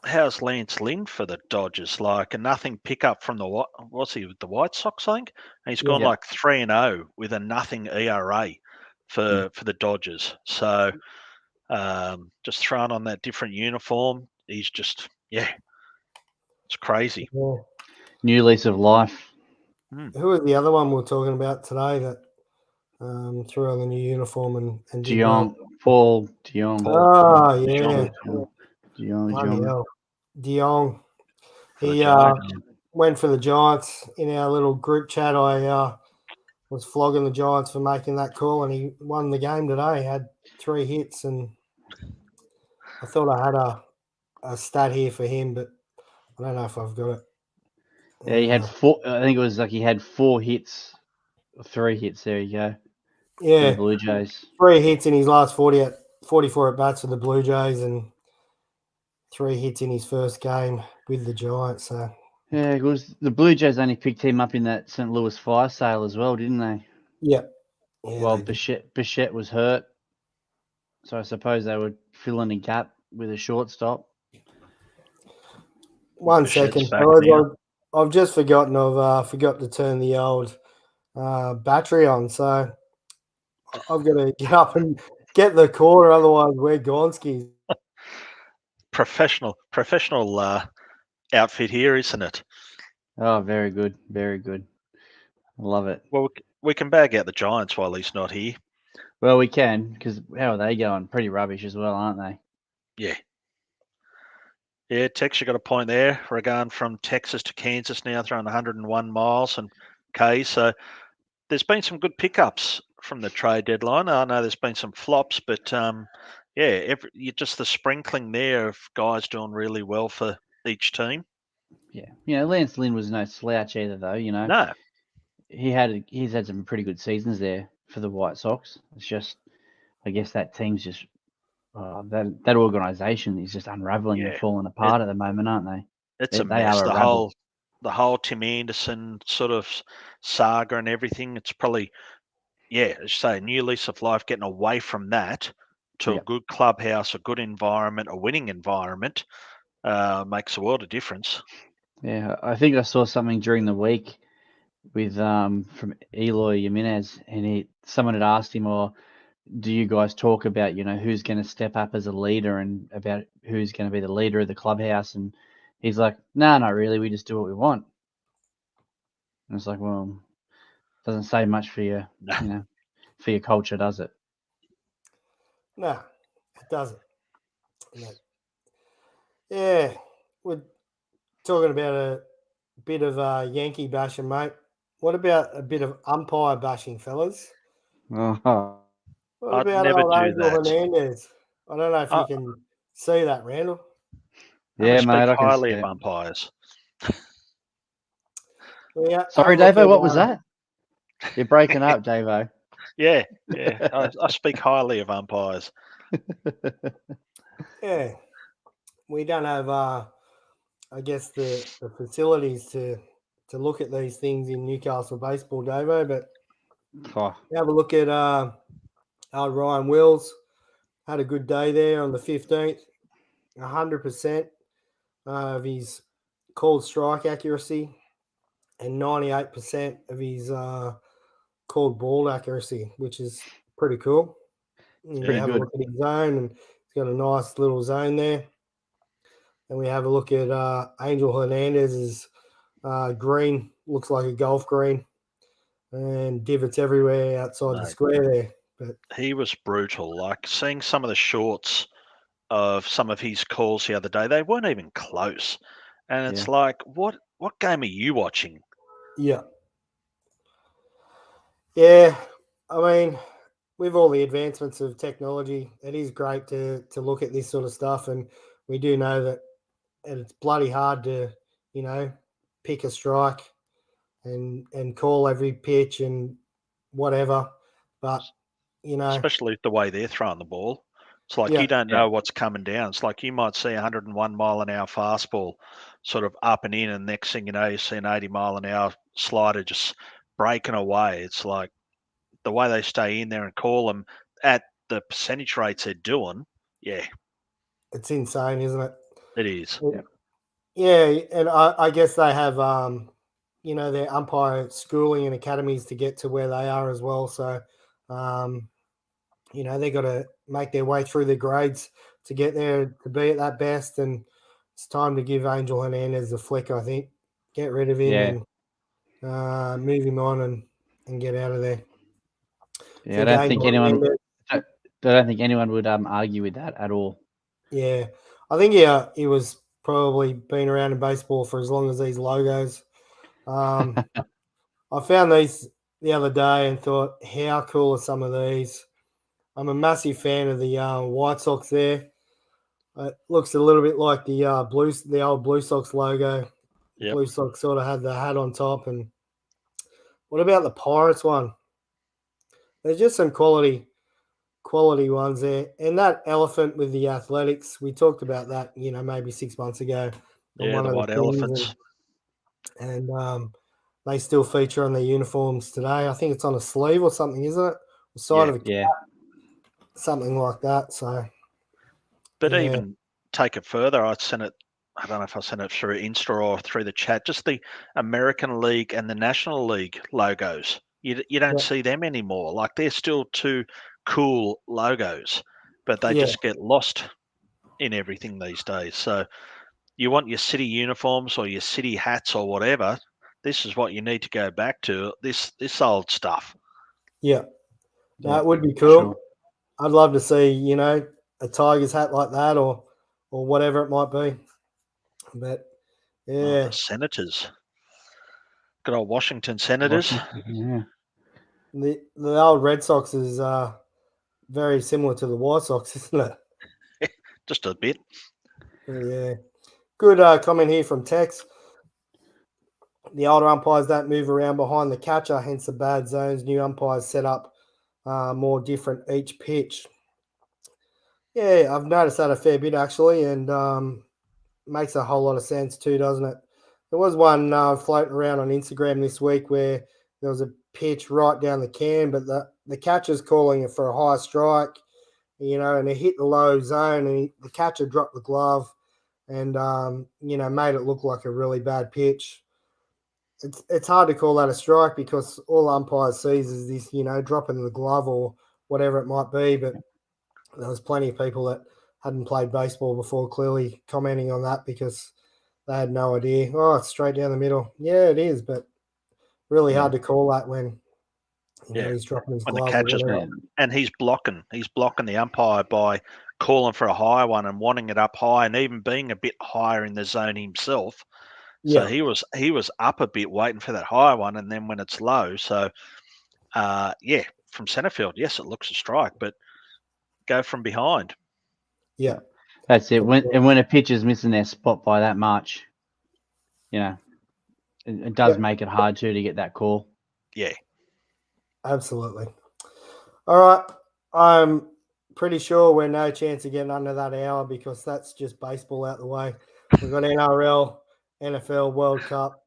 How's Lance Lynn for the Dodgers? Like a nothing pickup from what's he with the White Sox, I think? And he's gone like 3-0 with a nothing ERA for the Dodgers. So just throwing on that different uniform, he's just it's crazy. Yeah. New lease of life. Who was the other one we were talking about today that threw on the new uniform and did well? Paul DeJong. Oh, yeah. DeJong. DeJong. He went for the Giants. In our little group chat, I was flogging the Giants for making that call, and he won the game today. He had 3 hits, and I thought I had a stat here for him, but I don't know if I've got it. Yeah, he had 4. I think it was like he had 4 hits, 3 hits. There you go. Yeah, the Blue Jays. 3 hits in his last 44 at bats for the Blue Jays, and 3 hits in his first game with the Giants. So yeah, it was the Blue Jays only picked him up in that St. Louis fire sale as well, didn't they? yeah. Well, Bichette was hurt, so I suppose they would fill in a gap with a shortstop. 1 second, I've just forgotten. Forgot to turn the old battery on, so I've got to get up and get the quarter. Otherwise, we're Gonskis. Professional outfit here, isn't it? Oh, very good, very good. I love it. Well, we can bag out the Giants while he's not here. Well, we can, because how are they going? Pretty rubbish as well, aren't they? Yeah. Yeah, Tex, you got a point there. We're going from Texas to Kansas now, throwing 101 miles and Ks. So there's been some good pickups from the trade deadline. I know there's been some flops, but just the sprinkling there of guys doing really well for each team. Yeah, Lance Lynn was no slouch either, though. No, he's had some pretty good seasons there for the White Sox. It's just, I guess that team's just that organisation is just unraveling and falling apart at the moment, aren't they? It's a mess. The whole Tim Anderson sort of saga and everything. It's probably, as you say, a new lease of life, getting away from that to a good clubhouse, a good environment, a winning environment makes a world of difference. Yeah, I think I saw something during the week with from Eloy Jimenez, and someone had asked him, "Or do you guys talk about who's going to step up as a leader and about who's going to be the leader of the clubhouse?" And he's like, "No, not really. We just do what we want." And it's like, well, doesn't say much for your for your culture, does it? No, it doesn't. No. Yeah, we're talking about a bit of Yankee bashing, mate. What about a bit of umpire bashing, fellas? Oh, What I'd about never old do Angel that. Hernandez? I don't know if you I can see that, Randall. only yeah, speak mate, I can see highly of it. umpires. Yeah, Sorry, have a look Davo, at, what was that? You're breaking up, Davo. Yeah. I speak highly of umpires. yeah, we don't have, I guess, the facilities to look at these things in Newcastle baseball, Davo. But Oh, have a look at Ryan Wills. Had a good day there on the 15th. 100% of his called strike accuracy and 98% of his called ball accuracy, which is pretty cool. it's You pretty have a good. look at his zone, and he's got a nice little zone there. And we have a look at Angel Hernandez's green, looks like a golf green, and divots everywhere outside the Mate, square there. But he was brutal. Like seeing some of the shorts of some of his calls the other day, they weren't even close. And it's Yeah. like, what game are you watching? yeah, yeah. I mean, with all the advancements of technology, it is great to look at this sort of stuff, and we do know that it's bloody hard to, pick a strike and call every pitch and whatever. But Especially the way they're throwing the ball. It's like yeah, you don't Yeah. know what's coming down. It's like you might see 101 mile an hour fastball sort of up and in, and next thing you know, you see an 80 mile an hour slider just breaking away. It's like the way they stay in there and call them at the percentage rates they're doing. Yeah, it's insane, isn't it? it is. Yeah. Yeah, and I guess they have their umpire schooling and academies to get to where they are as well. So they got to make their way through the grades to get there to be at that best. And it's time to give Angel Hernandez a flick, I think. Get rid of him Yeah. and move him on and get out of there. Yeah, I don't think anyone. Hernandez, I don't think anyone would argue with that at all. yeah, I think he was probably been around in baseball for as long as these logos. I found these the other day and thought, how cool are some of these? I'm a massive fan of the White Sox there. It looks a little bit like the old Blue Sox logo. Yep. Blue Sox sort of had the hat on top. And what about the Pirates one? There's just some quality ones there. And that elephant with the Athletics, we talked about that, maybe 6 months ago on Yeah, one the of white the things, elephants. and they still feature on their uniforms today. I think it's on a sleeve or something, isn't it? The side Yeah. of a Yeah. something like that. So But yeah, even take it further, I don't know if I sent it through Insta or through the chat, just the American League and the National League logos. You don't yeah, see them anymore. Like they're still two cool logos, but they yeah, just get lost in everything these days. So you want your city uniforms or your city hats or whatever. This is what you need to go back to. This old stuff. yeah. Yeah. That would be For cool. sure. I'd love to see a Tigers hat like that or whatever it might be. But Oh, yeah, the Senators. Good old Washington Senators. Washington. Yeah. the old Red Sox is very similar to the White Sox, isn't it? Just a bit. Yeah. Good comment here from Tex. The older umpires don't move around behind the catcher, hence the bad zones. New umpires set up more different each pitch. Yeah, I've noticed that a fair bit actually, and makes a whole lot of sense too, doesn't it? There was one floating around on Instagram this week where there was a pitch right down the can, but the catcher's calling it for a high strike, and it hit the low zone, and the catcher dropped the glove and made it look like a really bad pitch. It's hard to call that a strike because all umpire sees is this, dropping the glove or whatever it might be. But there was plenty of people that hadn't played baseball before clearly commenting on that because they had no idea. Oh, it's straight down the middle. Yeah, it is, but really hard to call that when Yeah. he's dropping his When the glove or catcher's whatever. and he's blocking the umpire by calling for a high one and wanting it up high and even being a bit higher in the zone himself So Yeah. he was up a bit waiting for that high one, and then when it's low, so from centre field, yes, it looks a strike, but go from behind. Yeah. That's it. When a pitcher's missing their spot by that much, it does make it hard to get that call. Yeah. Absolutely. All right. I'm pretty sure we're no chance of getting under that hour because that's just baseball out the way. We've got NRL, NFL, World Cup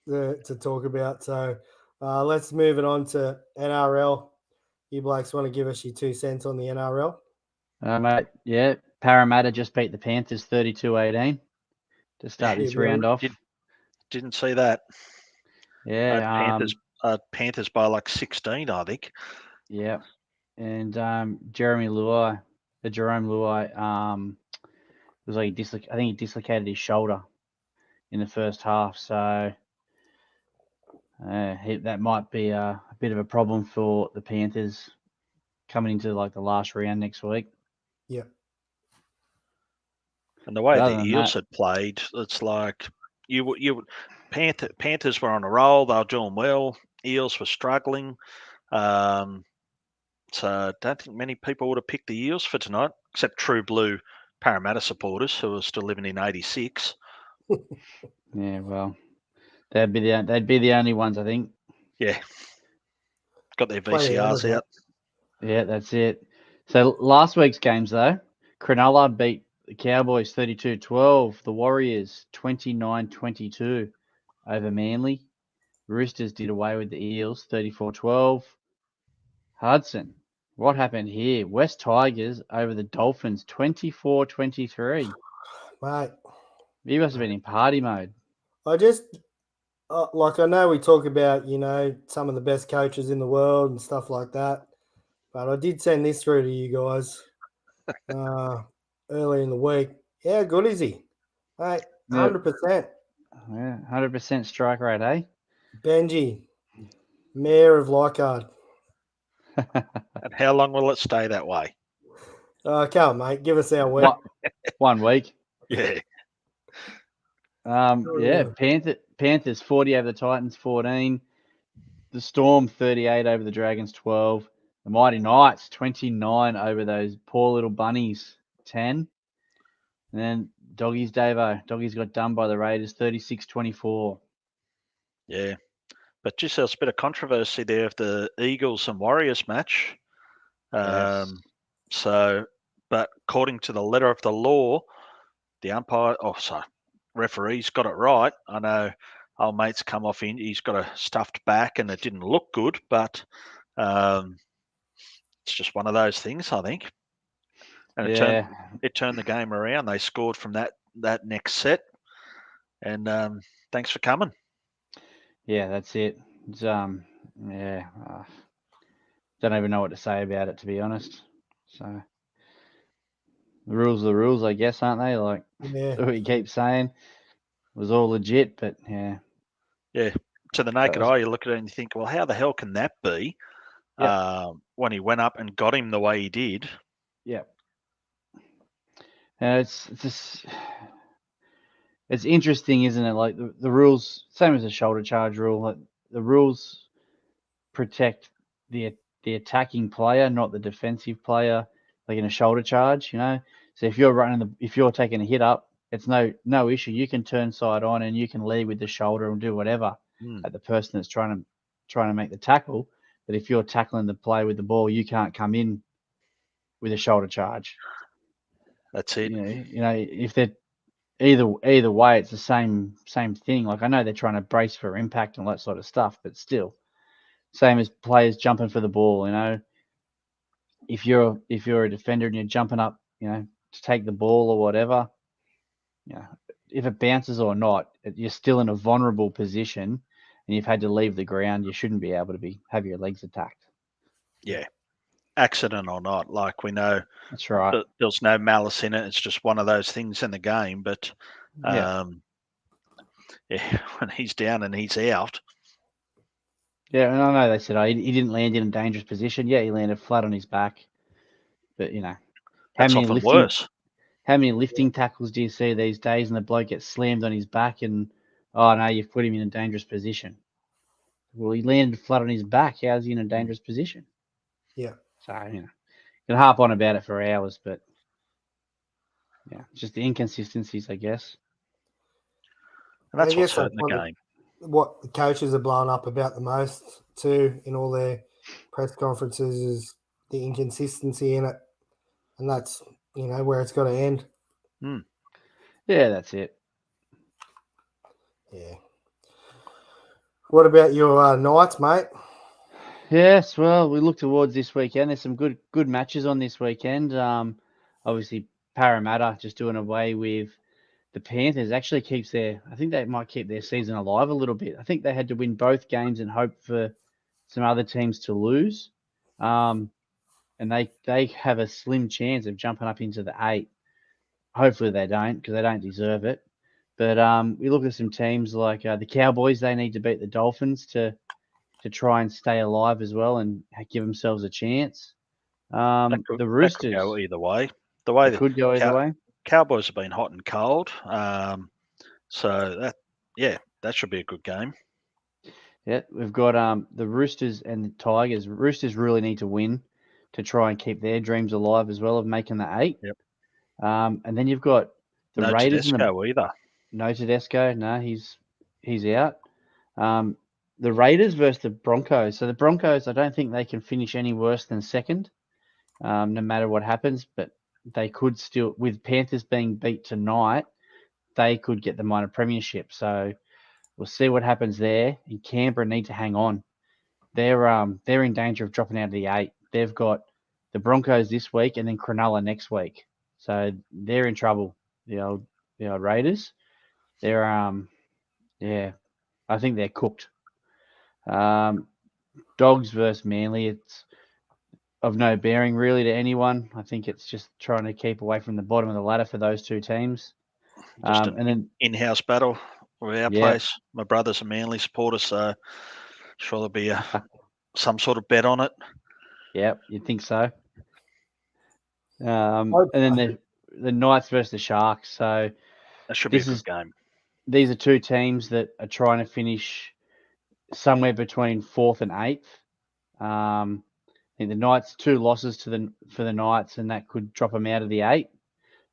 to talk about. So let's move it on to NRL. You blokes want to give us your 2 cents on the NRL? Mate, yeah. Parramatta just beat the Panthers 32-18 to start this round off. Didn't see that. Yeah. Panthers by like 16, I think. Yeah. And Jerome Luai, was like I think he dislocated his shoulder in the first half. So that might be a bit of a problem for the Panthers coming into like the last round next week. Yeah. And the way the Eels had played, it's like Panthers were on a roll. They were doing well. Eels were struggling. So I don't think many people would have picked the Eels for tonight, except true blue Parramatta supporters who are still living in '86. Yeah, well, they'd be the only ones, I think. Yeah, got their VCRs out. Yeah, that's it. So last week's games though, Cronulla beat the Cowboys 32-12. The Warriors 29-22 over Manly. Roosters did away with the Eels 34-12. Hudson, what happened here? West Tigers over the Dolphins 24-23. Mate. You must have been in party mode. I just, I know we talk about, some of the best coaches in the world and stuff like that, but I did send this through to you guys early in the week. How good is he? Mate, 100%. Yeah, 100% strike rate, eh? Benji, Mayor of Leichhardt. And how long will it stay that way? Come on, mate. Give us our week. 1 week. Yeah. Panthers 40 over the Titans 14. The Storm 38 over the Dragons 12. The Mighty Knights 29 over those poor little bunnies 10. And then Doggies got done by the Raiders 36-24. Yeah. But just there's a bit of controversy there of the Eagles and Warriors match. Yes. But according to the letter of the law, the referee's got it right. I know old mate's come off in, he's got a stuffed back and it didn't look good, but it's just one of those things, I think. And it turned the game around. They scored from that next set. And thanks for coming. Yeah, that's it. It's, don't even know what to say about it, to be honest. So the rules are the rules, I guess, aren't they? Like we keep saying, it was all legit, but yeah. Yeah. To the naked eye, you look at it and you think, well, how the hell can that be? When he went up and got him the way he did. Yeah. It's interesting, isn't it? Like the rules, same as the shoulder charge rule. Like the rules protect the attacking player, not the defensive player. Like in a shoulder charge, So if you're taking a hit up, it's no issue. You can turn side on and you can lead with the shoulder and do whatever at the person that's trying to make the tackle. But if you're tackling the player with the ball, you can't come in with a shoulder charge. That's it. If they're either way, it's the same thing. Like I know they're trying to brace for impact and all that sort of stuff, but still, same as players jumping for the ball. If you're a defender and you're jumping up, to take the ball or whatever, if it bounces or not, you're still in a vulnerable position, and you've had to leave the ground. You shouldn't be able to have your legs attacked. Yeah. Accident or not, like we know, that's right. There's no malice in it. It's just one of those things in the game. But when he's down and he's out. Yeah, and I know they said he didn't land in a dangerous position. Yeah, he landed flat on his back. But that's often worse. How many lifting tackles do you see these days, and the bloke gets slammed on his back and oh, no, you've put him in a dangerous position. Well, he landed flat on his back. How's he in a dangerous position? Yeah. So, you know, can harp on about it for hours, but yeah, just the inconsistencies, I guess. And that's I what's guess hurting the game. What the coaches are blowing up about the most too in all their press conferences is the inconsistency in it, and that's where it's got to end. Yeah, that's it. Yeah. What about your Knights, mate? Yes, well, we look towards this weekend. There's some good matches on this weekend. Obviously, Parramatta just doing away with the Panthers actually keeps I think they might keep their season alive a little bit. I think they had to win both games and hope for some other teams to lose. And they have a slim chance of jumping up into the 8. Hopefully they don't, because they don't deserve it. But we look at some teams like the Cowboys. They need to beat the Dolphins to try and stay alive as well and give themselves a chance. The That Roosters could go either way. The way could go either way. Cowboys have been hot and cold. So that should be a good game. Yeah, we've got the Roosters and the Tigers. Roosters really need to win to try and keep their dreams alive as well of making the 8. Yep. And then you've got the No Raiders Tedesco either. No Tedesco. No, he's out. The Raiders versus the Broncos. So the Broncos, I don't think they can finish any worse than second, no matter what happens. But they could still, with Panthers being beat tonight, they could get the minor premiership. So we'll see what happens there. And Canberra need to hang on. They're in danger of dropping out of the 8. They've got the Broncos this week and then Cronulla next week. So they're in trouble. The old Raiders. They're I think they're cooked. Dogs versus Manly. It's of no bearing really to anyone. I think it's just trying to keep away from the bottom of the ladder for those two teams. Just And then in-house battle with our place. My brother's a Manly supporter, so sure there'll be some sort of bet on it. Yeah, you'd think so. And then the Knights versus the Sharks. So that should be a good game. These are two teams that are trying to finish somewhere between 4th and 8th. I think the Knights, 2 losses for the Knights, and that could drop them out of the 8.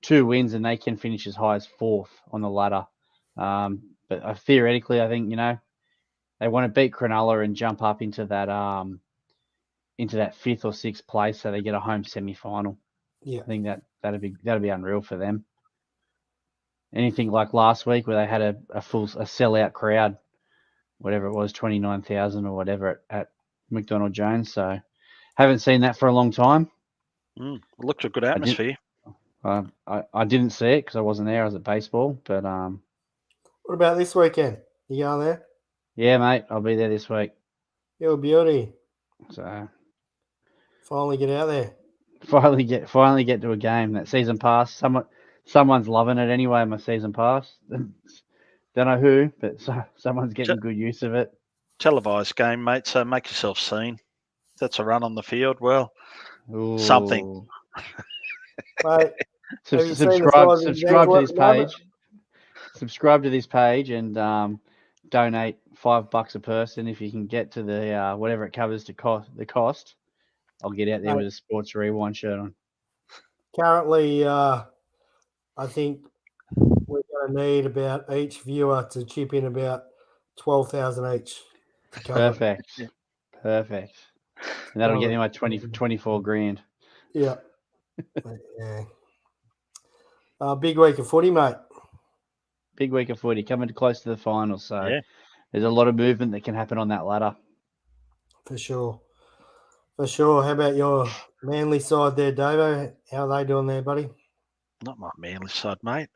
2 wins, and they can finish as high as 4th on the ladder. But theoretically, I think they want to beat Cronulla and jump up into that 5th or 6th place, so they get a home semi-final. Yeah, I think that'd be unreal for them. Anything like last week where they had a sellout crowd, whatever it was, 29,000 or whatever at McDonald Jones. So haven't seen that for a long time. It looked a good atmosphere. I didn't see it because I wasn't there. I was at baseball. But what about this weekend? You going there? Yeah, mate. I'll be there this week. You're a beauty. So finally get out there. Finally get to a game. That season pass. Someone's loving it anyway. My season pass. Don't know who, but someone's getting good use of it. Televised game, mate. So make yourself seen. If that's a run on the field. Well, Ooh. Something. Mate, subscribe to this page. Subscribe to this page and donate $5 a person if you can get to the whatever it covers the cost. I'll get out there with a Sports Rewind shirt on. Currently, I think we're going to need about each viewer to chip in about 12,000 each. To cover. Perfect. And that'll get me my 24 grand. Yeah. Big week of footy, mate. Big week of footy, coming close to the finals. So there's a lot of movement that can happen on that ladder. For sure. How about your Manly side there, Davo? How are they doing there, buddy? Not my Manly side, mate.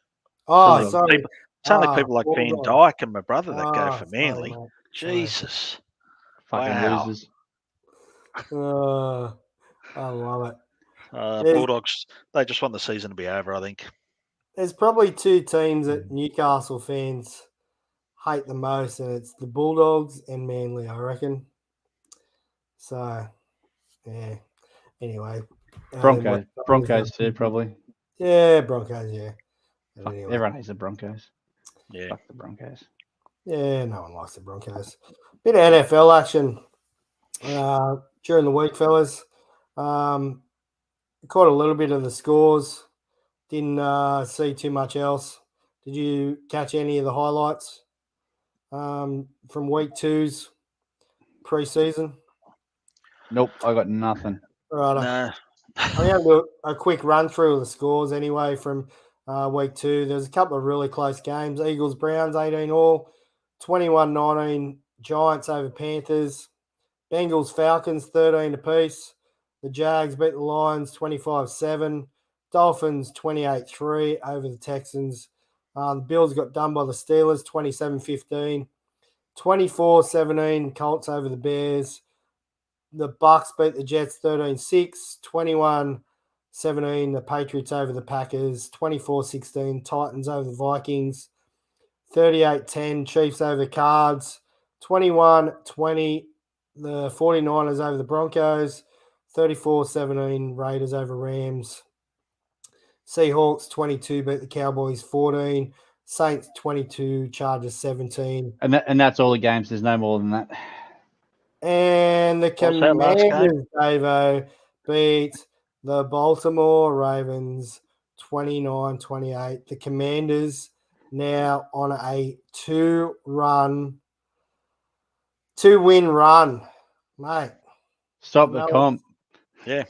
Oh, sorry. It's only people like Van Dyke and my brother that go for Manly. Sorry, Jesus. Fucking losers. I love it. Bulldogs, they just want the season to be over, I think. There's probably 2 teams that Newcastle fans hate the most, and it's the Bulldogs and Manly, I reckon. So, yeah. Anyway. Broncos too, probably. Yeah, Broncos, yeah. Anyway. Everyone hates the Broncos. Yeah. Fuck the Broncos. Yeah, no one likes the Broncos. Bit of NFL action during the week, fellas. Caught a little bit of the scores. Didn't see too much else. Did you catch any of the highlights from week 2's preseason? Nope, I got nothing. Right. No. I'm going to do a quick run through of the scores anyway from week 2. There's a couple of really close games. Eagles, Browns, 18 all. 21-19 Giants over Panthers. Bengals, Falcons, 13 apiece. The Jags beat the Lions 25-7. Dolphins, 28-3 over the Texans. The Bills got done by the Steelers, 27-15. 24-17 Colts over the Bears. The Bucks beat the Jets 13-6. 21-17 the Patriots over the Packers. 24-16 Titans over the Vikings. 38-10 Chiefs over the Cards. 21-20 the 49ers over the Broncos. 34-17 Raiders over Rams. Seahawks 22 beat the Cowboys 14. Saints 22, Chargers 17. And that's all the games. There's no more than that. And the What was that last game? Commanders, Davo, beat the Baltimore Ravens 29-28. The Commanders now on a two-win run, mate. Stop the comp. Yeah.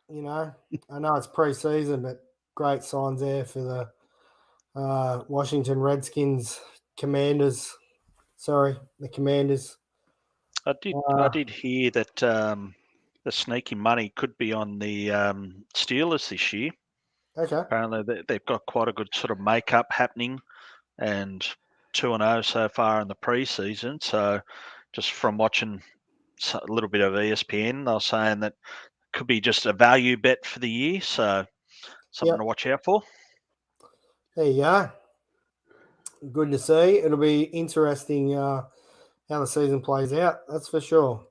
You know, I know it's pre-season, but great signs there for the Washington Redskins Commanders. Sorry, the Commanders. I did hear that the sneaky money could be on the Steelers this year. Okay. Apparently, they've got quite a good sort of makeup happening, and 2-0 so far in the preseason. So, just from watching a little bit of ESPN, they were saying that could be just a value bet for the year. So, something to watch out for. There you go. Good to see. It'll be interesting how the season plays out. That's for sure.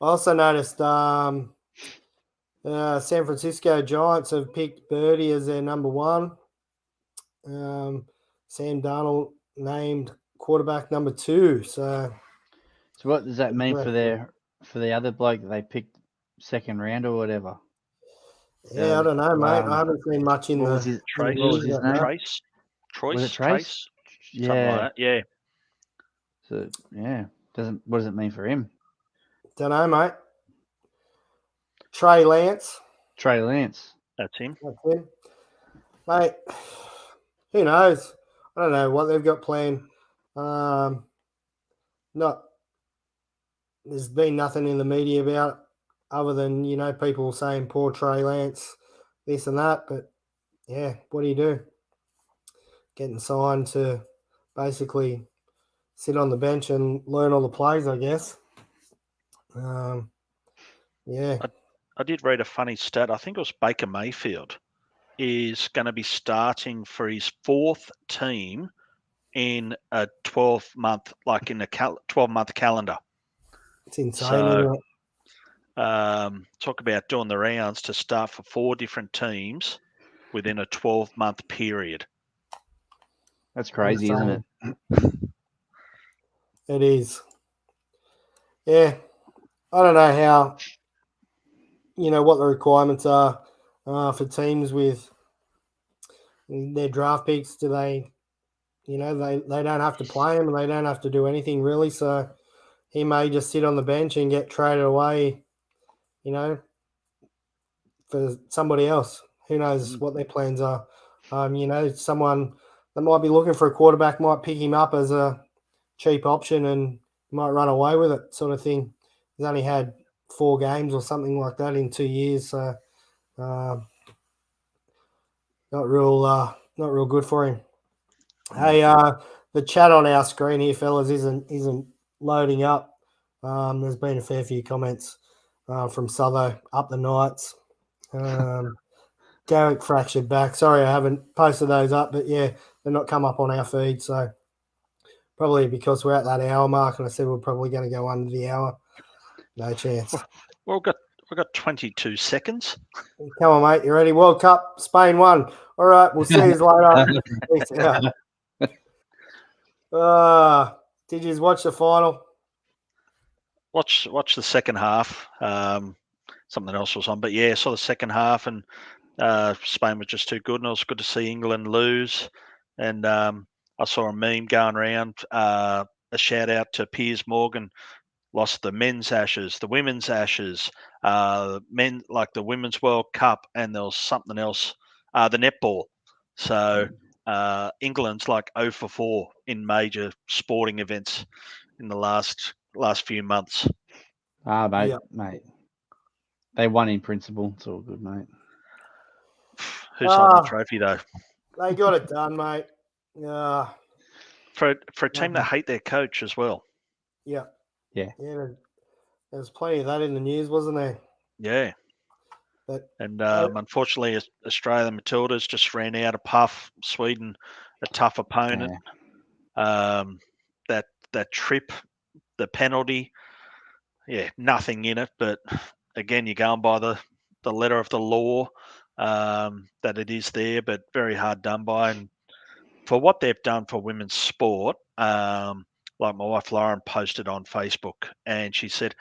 I also noticed San Francisco Giants have picked Birdie as their number one. Sam Darnold named quarterback number 2. So what does that mean for the other bloke that they picked second round or whatever? Yeah, I don't know, mate. I haven't seen much in the Trace. What was his name? Trace. Was it Trace? Yeah. Something like that. Yeah. So yeah, what does it mean for him? Don't know, mate. Trey Lance. That's him. That's him. Mate, who knows? I don't know what they've got planned. There's been nothing in the media about it other than, people saying poor Trey Lance, this and that. But, yeah, what do you do? Getting signed to basically sit on the bench and learn all the plays, I guess. Yeah. I did read a funny stat. I think it was Baker Mayfield is going to be starting for his 4th team in a 12-month, like in a 12-month calendar. It's insane, So, isn't it? talk about doing the rounds to start for 4 different teams within a 12-month period. That's crazy, isn't it? It is. Yeah. I don't know how, what the requirements are for teams with their draft picks. Do they, they don't have to play him and they don't have to do anything really. So he may just sit on the bench and get traded away, for somebody else. Who knows what their plans are? Someone that might be looking for a quarterback might pick him up as a cheap option and might run away with it, sort of thing. He's only had 4 games or something like that in 2 years, so not real good for him. Hey, the chat on our screen here, fellas, isn't loading up. There's been a fair few comments from Southo, up the Knights. Garrick fractured back. Sorry, I haven't posted those up, but yeah, they're not come up on our feed, so probably because we're at that hour mark, and I said we're probably going to go under the hour. No chance. Well, we've got 22 seconds. Come on, mate. You ready? World Cup, Spain won. All right, we'll see you later. Peace out. Did you watch the final? Watch the second half. Something else was on, but yeah, saw the second half, and Spain was just too good, and it was good to see England lose. And I saw a meme going around, a shout out to Piers Morgan, lost the men's Ashes, the women's Ashes, men like the Women's World Cup, and there was something else, the netball. So England's like 0 for 4 in major sporting events in the last few months. Mate. They won in principle. It's all good, mate. Who's holding the trophy though? They got it done, mate. For a team that hate their coach as well. Yeah. Yeah. There's plenty of that in the news, wasn't there? Yeah. But unfortunately, Australia Matildas just ran out of puff. Sweden, a tough opponent. Yeah. That trip, the penalty, nothing in it. But again, you're going by the letter of the law, that it is there, but very hard done by. And for what they've done for women's sport, like my wife Lauren posted on Facebook, and she said,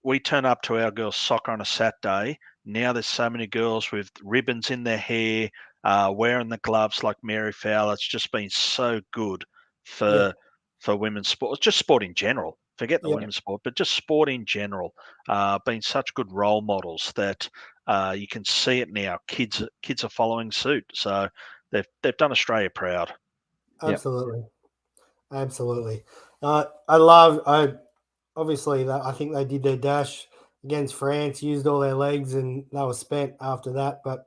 we turn up to our girls' soccer on a Saturday. Now there's so many girls with ribbons in their hair, wearing the gloves like Mary Fowler. It's just been so good for women's sport, just sport in general. Forget the women's sport, but just sport in general. Been such good role models that you can see it now. Kids are following suit. So they've done Australia proud. Absolutely. I obviously that I think they did their dash against France, used all their legs, and they were spent after that. But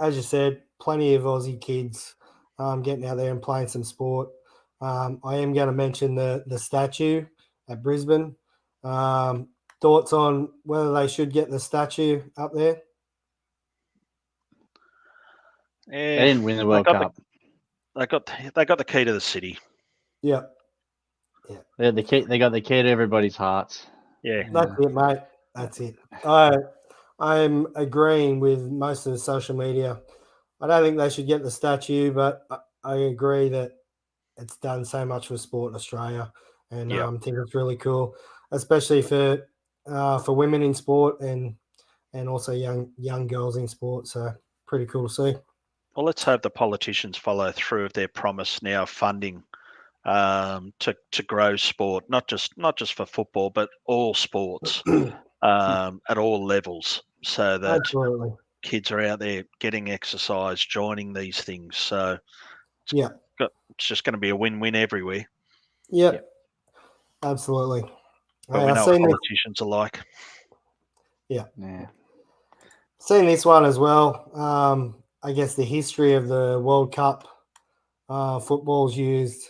as you said, plenty of Aussie kids getting out there and playing some sport. I am going to mention the statue at Brisbane. Thoughts on whether they should get the statue up there? They didn't win the World Cup. They got the key to the city. Yeah. They got the key to everybody's hearts. Yeah. That's it, mate. That's it. I'm agreeing with most of the social media. I don't think they should get the statue, but I agree that it's done so much for sport in Australia, and I think it's really cool, especially for women in sport and also young girls in sport. So pretty cool to see. Well, let's hope the politicians follow through with their promise now of funding to grow sport, not just for football, but all sports at all levels, so that kids are out there getting exercise, joining these things. So it's just going to be a win-win everywhere. Yep. Absolutely. But we know what politicians are like. Yeah. Seen this one as well. I guess the history of the World Cup football's used.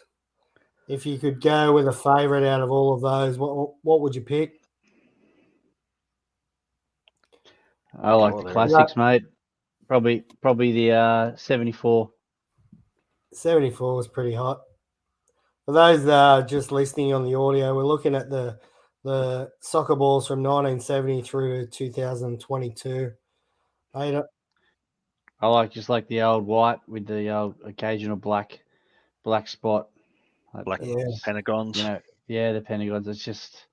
If you could go with a favourite out of all of those, what would you pick? I like the classics, mate. Probably the 74. 74 was pretty hot. For those just listening on the audio, we're looking at the soccer balls from 1970 through to 2022. I like the old white with the occasional black spot. Pentagons. The Pentagons. It's just,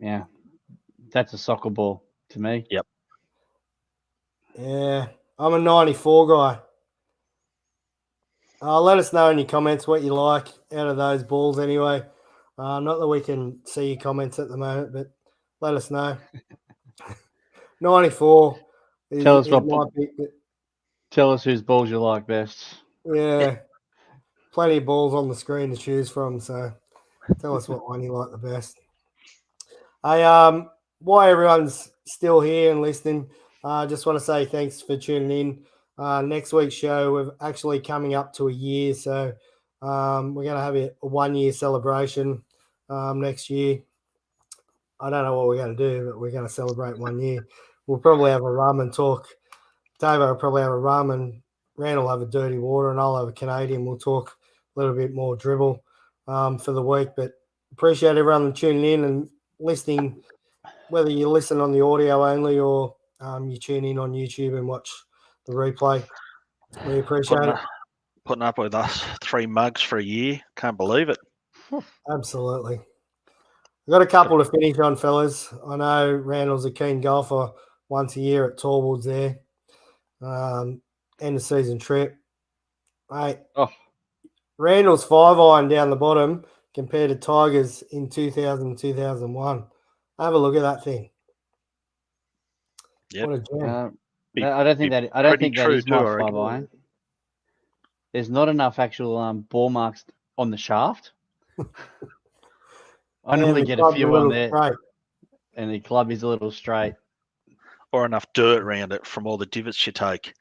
that's a soccer ball to me. Yep. Yeah, I'm a 94 guy. Let us know in your comments what you like out of those balls anyway. Not that we can see your comments at the moment, but let us know. 94 Tell us tell us whose balls you like best. Yeah. Plenty of balls on the screen to choose from, so tell us what one you like the best. While everyone's still here and listening, I just want to say thanks for tuning in. Next week's show, we're actually coming up to a year, so we're going to have a 1 year celebration next year. I don't know what we're going to do, but we're going to celebrate 1 year. We'll probably have a rum and talk. Dave will probably have a rum, and Rand will have a dirty water, and I'll have a Canadian. We'll talk a little bit more dribble for the week, but appreciate everyone tuning in and listening, whether you listen on the audio only or you tune in on YouTube and watch the replay. We appreciate it. putting up with us 3 mugs for a year. Can't believe it. Absolutely. I've got a couple to finish on, fellas. I know Randall's a keen golfer once a year at Torwoods there. End of season trip. Mate, Oh, Randall's 5-iron down the bottom compared to Tigers in 2000 2001. Have a look at that thing. Yep. What a gem. I don't think that pretty true is too, my I reckon. 5-iron. There's not enough actual ball marks on the shaft. I And normally the get a club's few on little there, straight. and the club is a little straight. Or enough dirt around it from all the divots you take.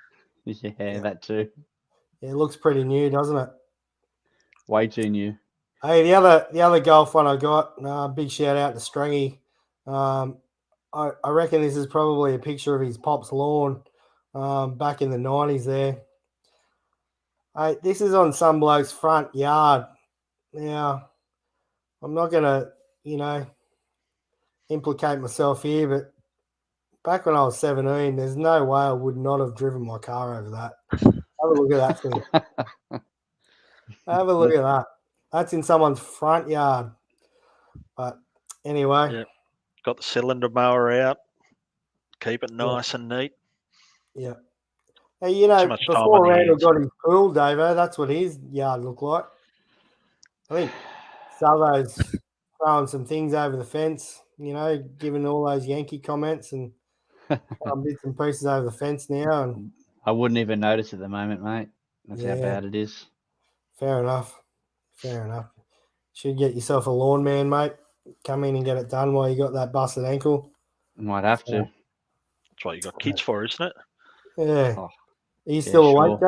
Yeah, that too. Yeah, it looks pretty new, doesn't it? Way too new. Hey, the other golf one I got, big shout out to Stringy. I reckon this is probably a picture of his pop's lawn back in the 90s there. Hey, this is on some bloke's front yard. Now, I'm not going to, implicate myself here, but back when I was 17, there's no way I would not have driven my car over that. Have a look at that thing. Have a look at that. That's in someone's front yard. But anyway. Yeah. Got the cylinder mower out. Keep it nice and neat. Yeah. Hey, before Randall got his pool, Davo, that's what his yard looked like. I think Salvo's throwing some things over the fence, giving all those Yankee comments and bits and pieces over the fence now. And I wouldn't even notice at the moment, mate. That's how bad it is. Fair enough. Should get yourself a lawn man, mate. Come in and get it done while you got that busted ankle. Might have to. That's what you got kids for, isn't it? Yeah. Oh, Are you still awake,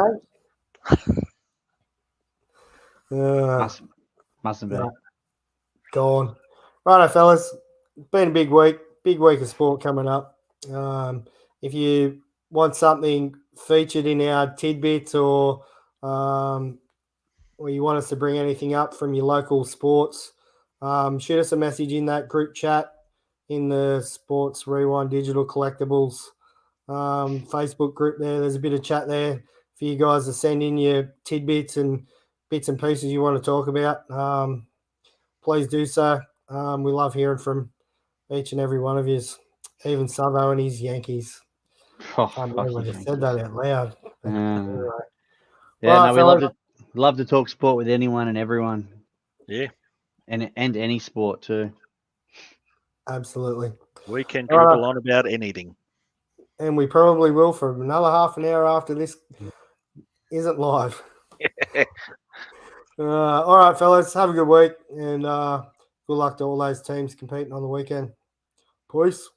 James? Mustn't be. Gone. Righto, fellas. Been a big week. Big week of sport coming up. If you want something featured in our tidbits or you want us to bring anything up from your local sports, shoot us a message in that group chat in the Sports Rewind Digital Collectibles Facebook group there. There's a bit of chat there for you guys to send in your tidbits and bits and pieces you want to talk about. Please do so. We love hearing from each and every one of you, even Savo and his Yankees. I can't believe I just said that out loud. Anyway. Yeah, no, we love to talk sport with anyone and everyone. Yeah. And any sport too. Absolutely. We can dribble on about anything. And we probably will for another half an hour after this isn't live. All right, fellas. Have a good week. And good luck to all those teams competing on the weekend. Peace.